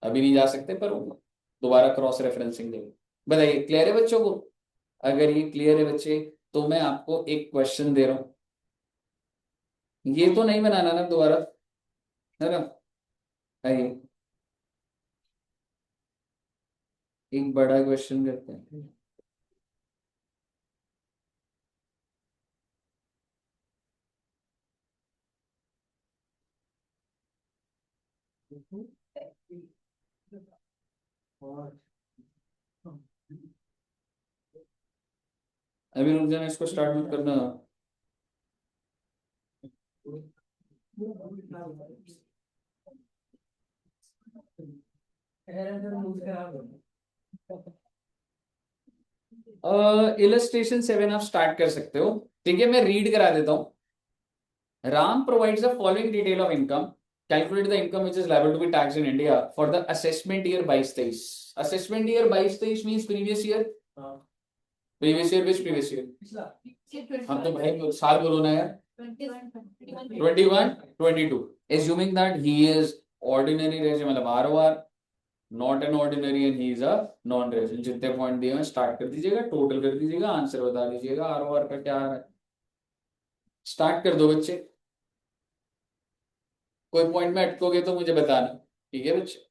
अभी नहीं जा सकते पर दोबारा क्रॉस रेफरेंसिंग देंगे। बताइए क्लियर है बच्चों को? अगर ये क्लियर है बच्चे तो मैं आपको एक क्वेश्चन दे रहा हूं, ये तो नहीं बनाना ना दोबारा, है ना? आइए एक बड़ा क्वेश्चन करते हैं। अभी रुक जाना, इसको स्टार्ट मत करना। इलस्ट्रेशन 7 आप स्टार्ट कर सकते हो, ठीक है, मैं रीड करा देता हूँ। Ram provides the following detail of income. Calculate the income which is liable to be taxed in India for the assessment year 22-23. Assessment year 22-23 means previous year. Previous year which previous year? हम तो भाई साल बोलो ना यार। 21-22. Assuming that he is ordinary resident मतलब ROR, not an ordinary and he is a non resident। जितने point दिए हैं स्टार्ट कर दीजिएगा, टोटल कर दीजिएगा, आंसर बता दीजिएगा ROR का क्या आ रहा है। स्टार्ट कर दो बच्चे, कोई पॉइंट में अटकोगे तो मुझे बताना, ठीक है बच्चे?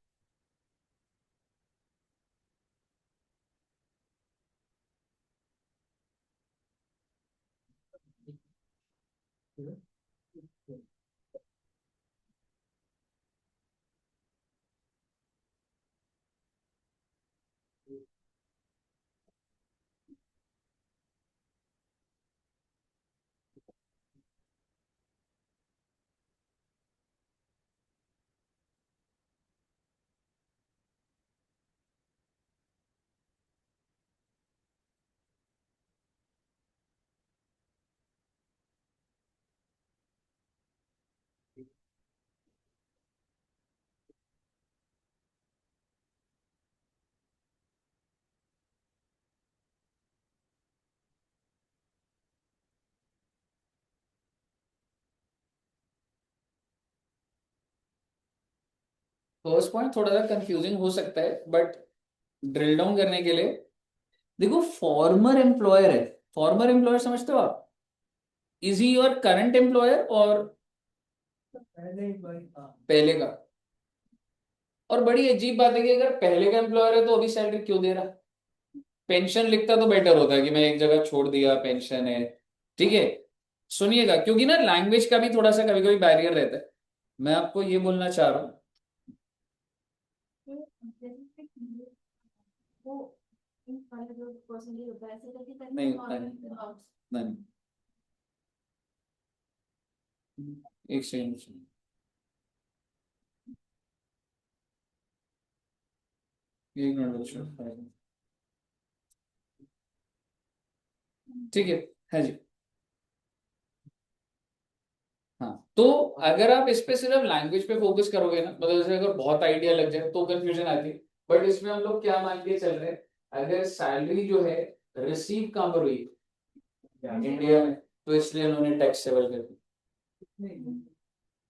फर्स्ट पॉइंट थोड़ा सा कंफ्यूजिंग हो सकता है बट ड्रिल डाउन करने के लिए देखो, फॉर्मर एम्प्लॉयर है। फॉर्मर एम्प्लॉयर समझते हो आप? Is he your current employer और पहले का? और बड़ी अजीब बात है कि अगर पहले का एम्प्लॉयर है तो अभी सैलरी क्यों दे रहा? पेंशन लिखता तो बेटर होता है कि मैं एक जगह छोड़ दिया पेंशन है, ठीक है। सुनिएगा, क्योंकि ना लैंग्वेज का भी थोड़ा सा कभी कभी बैरियर रहता है। मैं आपको ये बोलना चाह रहा हूँ, वो इन वाला जो परसेंटेज होता है ऐसे करके करके नहीं और नहीं, एक सेकंड, एक मिनट बच्चों, ठीक है जी। हाँ, तो अगर आप इस पे सिर्फ लैंग्वेज पे फोकस करोगे ना, मतलब जैसे अगर बहुत आइडिया लग जाए तो कंफ्यूजन आती है। बट इसमें हम लोग क्या मान के चल रहे हैं, अगर सैलरी जो है रिसीव कहाँ पर हुई, इंडिया में, तो इसलिए उन्होंने टैक्सेबल कर दी।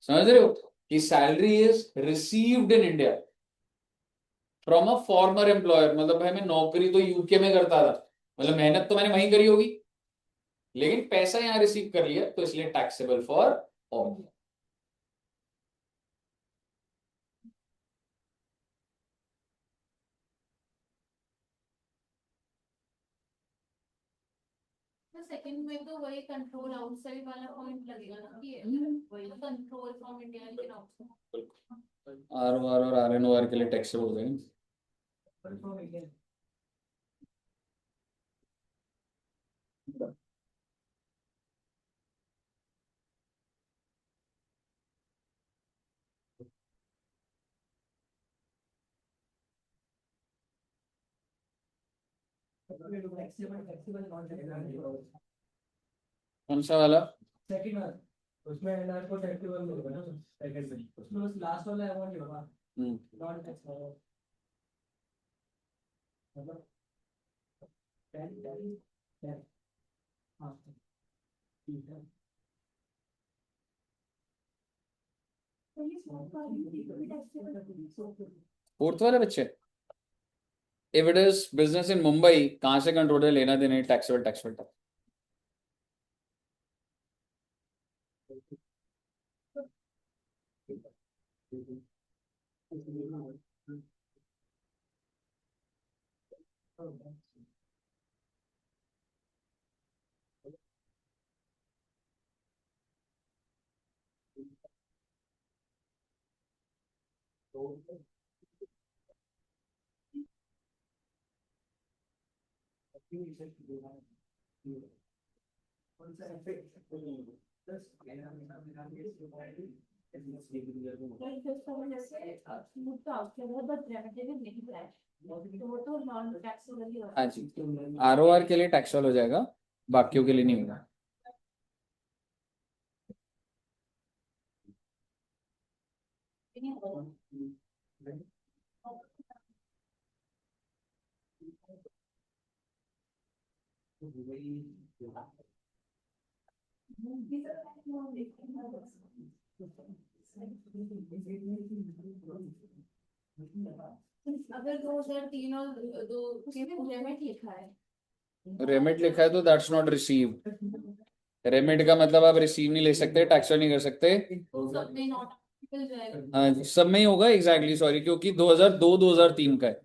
समझ रहे हो कि salary is received in India from a former employer, मतलब भाई मैं नौकरी तो यूके में करता था, मतलब मेहनत तो मैंने वहीं करी होगी, लेकिन पैसा यहाँ रिसीव कर लिया तो इसलिए टैक्सेबल फॉर ऑल। तो सेकंड में तो वही कंट्रोल आउटसाइड वाला पॉइंट लगेगा ना कि वही कंट्रोल फ्रॉम इंडिया लेकिन आउटसाइड आर और आर एन ओ आर के लिए टैक्सेबल हो जाएंगे। कौन सा वाला? सेकंड वाला उसमें एनआर को टैक्सेबल होगा ना सेकंड में, उसमें उस लास्ट वाला अमाउंट ही होगा नॉन टैक्सेबल। मतलब 10 हाँ ठीक है। तो ये स्मॉल भी टैक्सेबल फोर्थ वाले बच्चे, if it is business in Mumbai, कहां से कंट्रोल है लेना देना टैक्सेबल टैक्सेबल टैक्स। हाँ जी, आर ओ आर के लिए टैक्सेबल हो जाएगा, बाकियों के लिए नहीं होगा। अगर 2003 और 2 रेमेट लिखा है, रेमिट लिखा है तो दैट्स नॉट रिसीव। रेमिट का मतलब आप रिसीव नहीं ले सकते, ट्रांसफर नहीं कर सकते। सब में नॉट एप्लीकेबल जाएगा। हाँ जी, सब में ही होगा एग्जैक्टली, सॉरी, क्योंकि 2002 2003 का है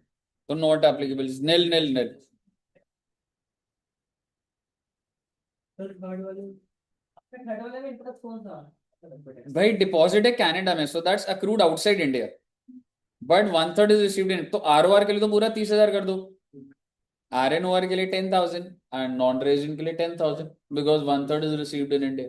तो not applicable, nail nail nail. Third वाले में इंटरेस्ट कौन सा? भाई डिपॉजिट है कनाडा में, so that's accrued outside India, but 1/3 is received in. तो आर ओ आर के लिए तो पूरा 30,000 कर दो, आर एन ओ आर के लिए 10,000 एंड नॉन रेजिडेंट के लिए 10,000, because 1/3 is received in India.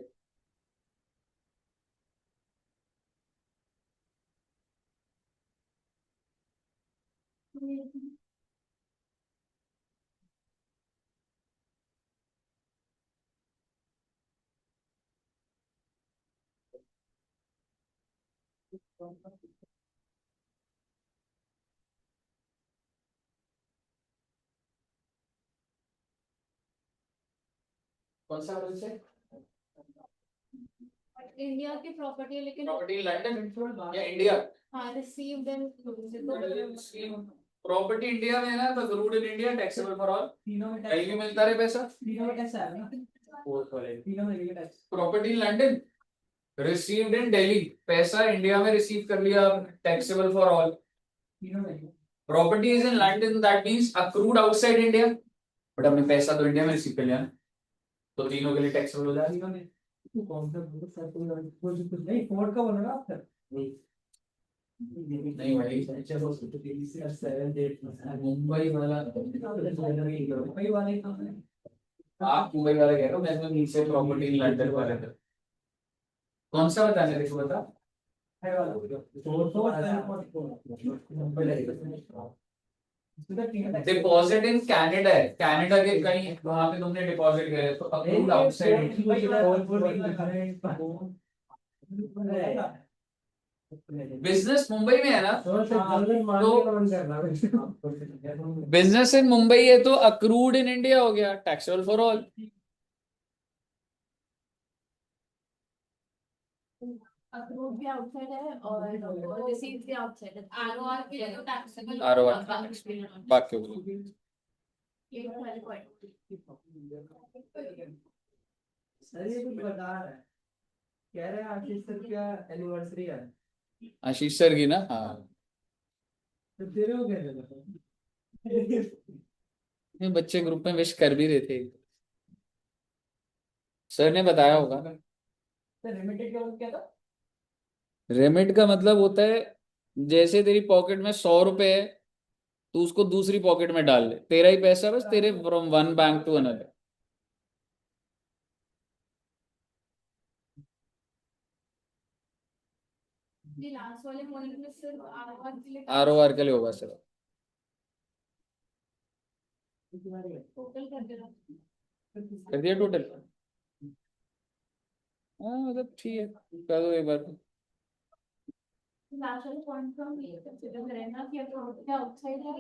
कौन सा इंडिया की प्रॉपर्टी है लेकिन प्रॉपर्टी इन लंदन या इंडिया? हाँ रिसीव्ड एंड प्रॉपर्टी इंडिया में है ना, तो accrued in India, taxable for all, तीनों में कहीं भी मिलता रहे पैसा। तीनों में टैक्स आएगा ना, तीनों में लेके tax. Property in London received in Delhi, पैसा इंडिया में रिसीव कर लिया, टैक्सेबल फॉर ऑल। तीनों में property is in London, that means accrued outside India, but हमने पैसा तो इंडिया में रिसीव कर लिया ना, तो तीनों के लिए टैक्सेबल हो जाएगा। तीनों में कौन सा नहीं फोर्थ का बोल रहा आप सर? नहीं भाई, मुंबई वाला, मुंबई वाले का आप मुंबई वाला कह रहे हो, मैं तो नीचे प्रॉपर्टी इन लंदन वाले थे। कौन सा बताने देखो बता। है वाला डिपॉजिट इन कनाडा है, कनाडा के कहीं वहां पे तुमने डिपॉजिट करे तो अप्रूव्ड आउटसाइड। बिजनेस मुंबई में है ना, बिजनेस इन मुंबई है तो अक्रूड इन इंडिया हो गया, टैक्सेबल फॉर ऑल। अक्रूड भी आउटसाइड है और रिसीव्ड भी आउटसाइड है। आरओआर के लिए तो टैक्सेबल आर ओ आर बाकी हो गया। ये वाले पॉइंट सर ये कुछ बता रहा है, कह रहे हैं आशीष सर क्या एनिवर्सरी है, आशीष सर की ना, हाँ। तो तेरे को कैसे पता? ये बच्चे ग्रुप में विश कर भी रहे थे, सर ने बताया होगा। सर लिमिटेड का मतलब क्या था? रेमिट का मतलब होता है, जैसे तेरी पॉकेट में 100 रुपए है, तू उसको दूसरी पॉकेट में डाल ले, तेरा ही पैसा, बस तेरे from one bank to another. ये लास्ट वाले पॉइंट में सिर्फ आर के लिए ROR के लिए होगा सर। टोटल कर देना। कर दिया टोटल। हाँ मतलब ठीक है, कर दो एक बार। लास्ट वाले पॉइंट का हम ये कंसीडर करेंगे कि अकाउंट के आउटसाइड है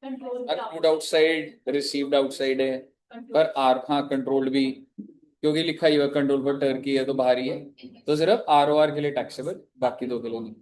control accrued outside, received outside है, पर आर, हाँ कंट्रोल्ड भी, क्योंकि लिखा ही हुआ कंट्रोल पर टर्की है तो बाहर ही है, तो सिर्फ ROR के लिए टैक्सेबल, बाकी दो के लिए नहीं।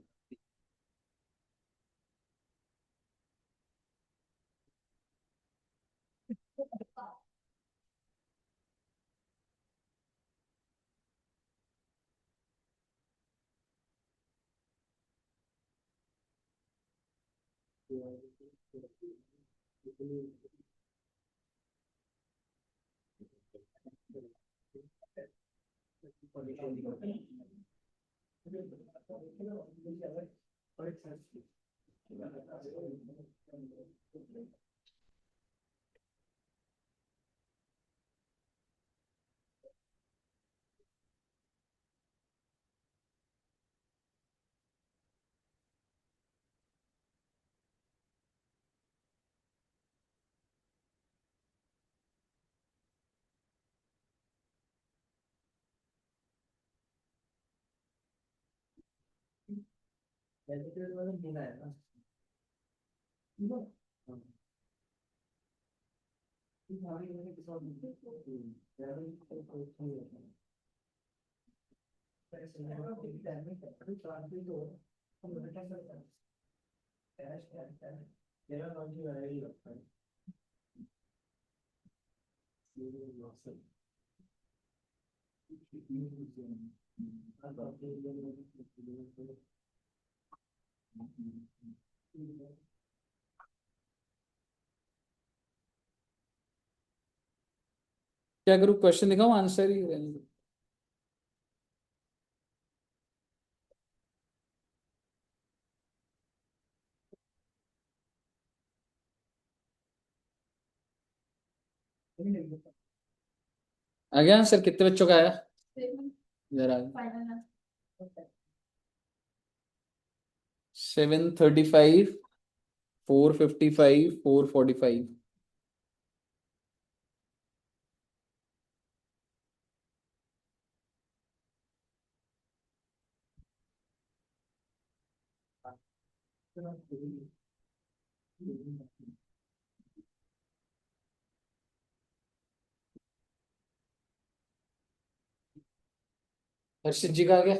वेजिटेबल मतलब बिना है ना? क्या करूँ, क्वेश्चन दिखाऊं, आंसर ही रहने दो। आ गया आंसर, कितने बच्चों का आया जरा? फाइनल 735, 455, 445। हर्षित जी का आ गया।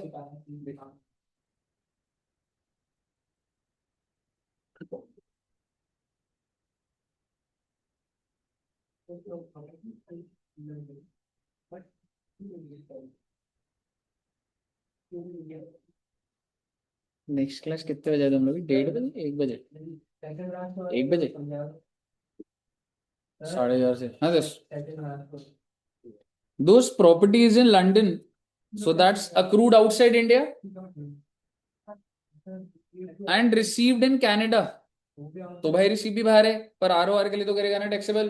नेक्स्ट क्लास कितने बजे तुम लोग? 1:30 बजे, 1 बजे? 1 बजे, 11:30 से, हाँ दस। Those properties in London, so that's accrued outside India and received in Canada, तो भाई रिसीव भी बाहर है, पर ROR के लिए तो करेगा ना टैक्सेबल।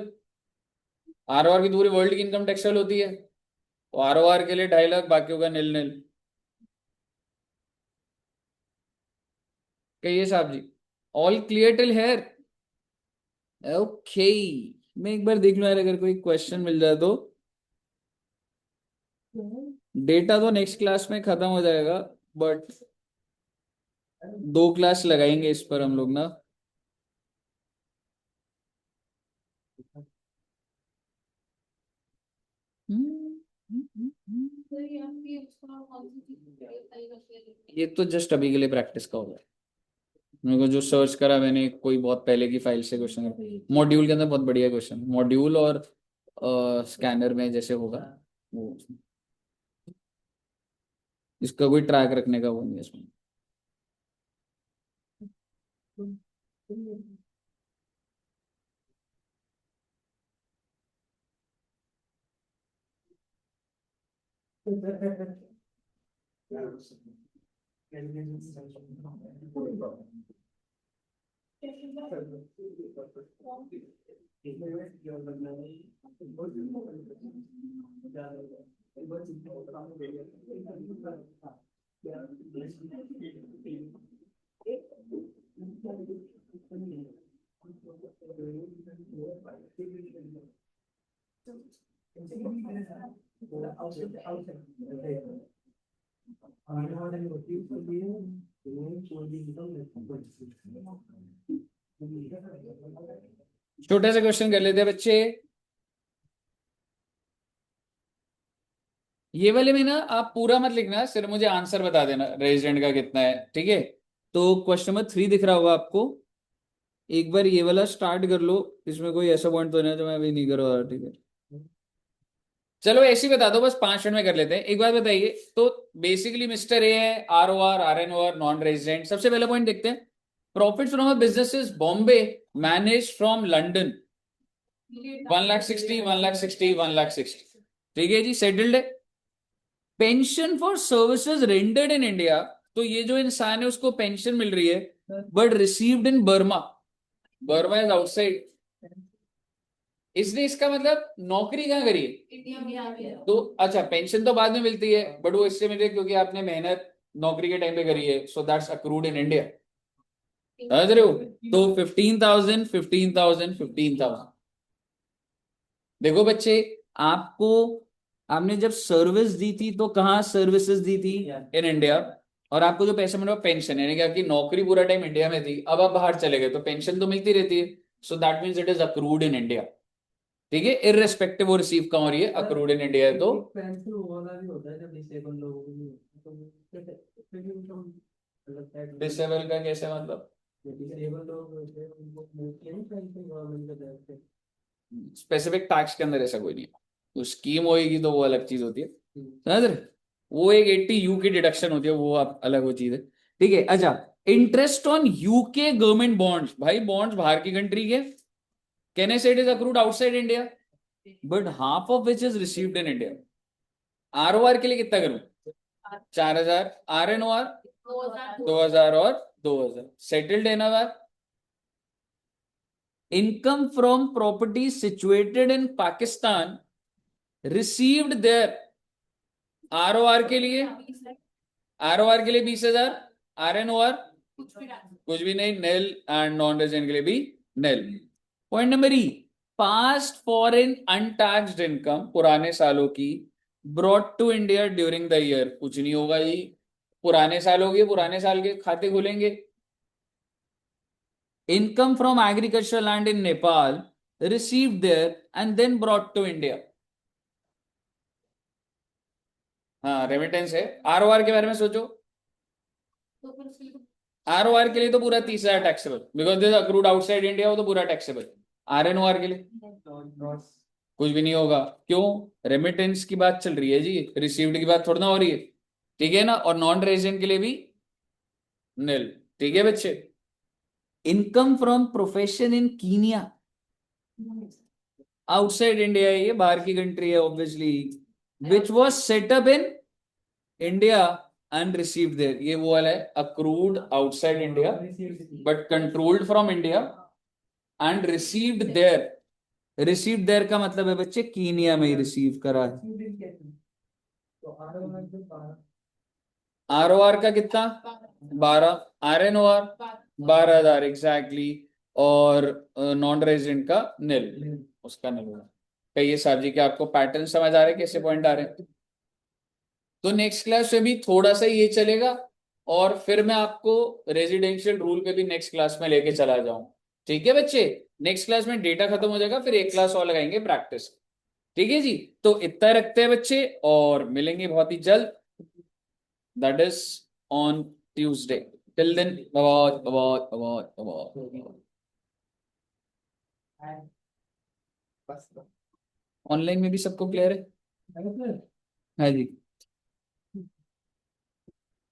ROR की पूरी वर्ल्ड की इनकम टैक्सेबल होती है, तो ROR के लिए 2.5 लाख, बाकी होगा नील नील। कहिए साहब जी, all clear till here? Okay, मैं एक बार देख लूं यार, अगर कोई क्वेश्चन मिल जाए तो। डेटा तो नेक्स्ट क्लास में खत्म हो जाएगा, बट 2 क्लास लगाएंगे इस पर हम लोग ना। तो ये हम भी उसका कौन सी चीज ये तो जस्ट अभी के लिए प्रैक्टिस का होगा। मेरे को जो सर्च करा मैंने, कोई बहुत पहले की फाइल से क्वेश्चन, मॉड्यूल के अंदर बहुत बढ़िया क्वेश्चन, मॉड्यूल और स्कैनर में जैसे होगा वो इसका कोई ट्रैक रखने का वो नहीं है इसमें। छोटे से क्वेश्चन कर लेते हैं बच्चे। ये वाले में ना आप पूरा मत लिखना, सिर्फ मुझे आंसर बता देना रेजिडेंट का कितना है, ठीक है। तो क्वेश्चन नंबर 3 दिख रहा होगा आपको। एक बार ये वाला स्टार्ट कर लो, इसमें कोई ऐसा पॉइंट तो नहीं है जो मैं अभी नहीं कर रहा, ठीक है। चलो ऐसे ही बता दो, बस 5 मिनट में कर लेते हैं। एक बात बताइए, तो बेसिकली मिस्टर ए है, ROR RNOR नॉन रेजिडेंट। सबसे पहला पॉइंट देखते हैं, profit from a business Bombay manage from London 1,60,000 1,60,000 1,60,000, ठीक है जी, सेटल्ड है। Pension for services rendered in India, तो ये जो इंसान है उसको पेंशन मिल रही है, but received in Burma, Burma is outside. इसने इसका मतलब नौकरी कहाँ करी है, इंडिया में आ गया। तो अच्छा पेंशन तो बाद में मिलती है, बट वो इससे मिले क्योंकि आपने मेहनत नौकरी के टाइम पे करी है, so that's accrued in India. समझ रहे हो? तो 15,000 15,000 15,000। देखो बच्चे, आपको आपने जब सर्विस दी थी तो कहाँ सर्विसेज दी थी, इन इंडिया। और आपको जो पैसे मिले पेंशन, यानी कि आपकी नौकरी पूरा टाइम इंडिया में थी, अब आप बाहर चले गए तो पेंशन तो मिलती रहती है, so that means it is accrued in India, ठीक है। इररिस्पेक्टिव वो रिसीव कहाँ हो रही है, अक्रूड इन इंडिया है तो। पेंशन वाला भी होता है जब डिसेबल लोगों को नहीं होता, तो इनकम अलग है। डिसेबल का कैसे मतलब, डिसेबल लोग होते हैं उनको मिलती है ना पेंशन गवर्नमेंट की तरफ से। स्पेसिफिक टैक्स के अंदर ऐसा कोई नहीं है, तो स्कीम होएगी तो वो अलग चीज होती है, समझ रहे। वो एक 80 U की डिडक्शन होती है, वो आप अलग वो चीज है, ठीक है। अच्छा, interest on UK government bonds, भाई बॉन्ड्स बाहर की कंट्री के, कैन आई से it is accrued outside India, but half of which is received in India. ROR के लिए कितना करूं, 4,000, RNOR 2,000 और 2,000, settled in our. Income from property situated in Pakistan received there, ROR के लिए, ROR के लिए 20,000, RNOR कुछ भी नहीं, नेल, एंड नॉन रेजिडेंट के लिए भी nil. Point number E, past foreign untaxed income पुराने सालों की brought to India during the year, कुछ नहीं होगा जी, पुराने साल हो गए, पुराने साल के खाते खुलेंगे। Income from agriculture land in Nepal received there and then brought to India, हाँ रेमिटेंस है। ROR के बारे में सोचो, तो फिर उसके लिए ROR के लिए तो पूरा 30,000 taxable, because this accrued outside India, वो तो पूरा टैक्सेबल। RNOR के लिए कुछ भी नहीं होगा, क्यों, रेमिटेंस की बात चल रही है जी, रिसीव्ड की बात थोड़ा ना हो रही है, ठीक है ना। और नॉन रेजिडेंट के लिए भी निल, ठीक है बच्चे। Income from profession in Kenya, outside India है ये, बाहर की कंट्री है obviously, which was set up in India and received there, ये वो वाला है, accrued outside India but controlled from India and received there. Received there का मतलब है बच्चे कीनिया में ही रिसीव करा है। ROR का कितना, 12, RNOR 12,000 एग्जैक्टली, और नॉन रेजिडेंट का निल, उसका निल होगा। कहिए साहब जी, क्या आपको पैटर्न समझ आ रहे हैं, कैसे पॉइंट आ रहे हैं। तो नेक्स्ट क्लास में भी थोड़ा सा ये चलेगा, और फिर मैं आपको रेजिडेंशियल रूल पे भी नेक्स्ट क्लास में लेके चला जाऊं, ठीक है बच्चे। नेक्स्ट क्लास में डेटा खत्म हो जाएगा, फिर एक क्लास और लगाएंगे प्रैक्टिस, ठीक है जी। तो इतना रखते हैं बच्चे, और मिलेंगे बहुत ही जल्द, that is on Tuesday. Till then online में भी सबको क्लियर है। है ना सर? हाँ जी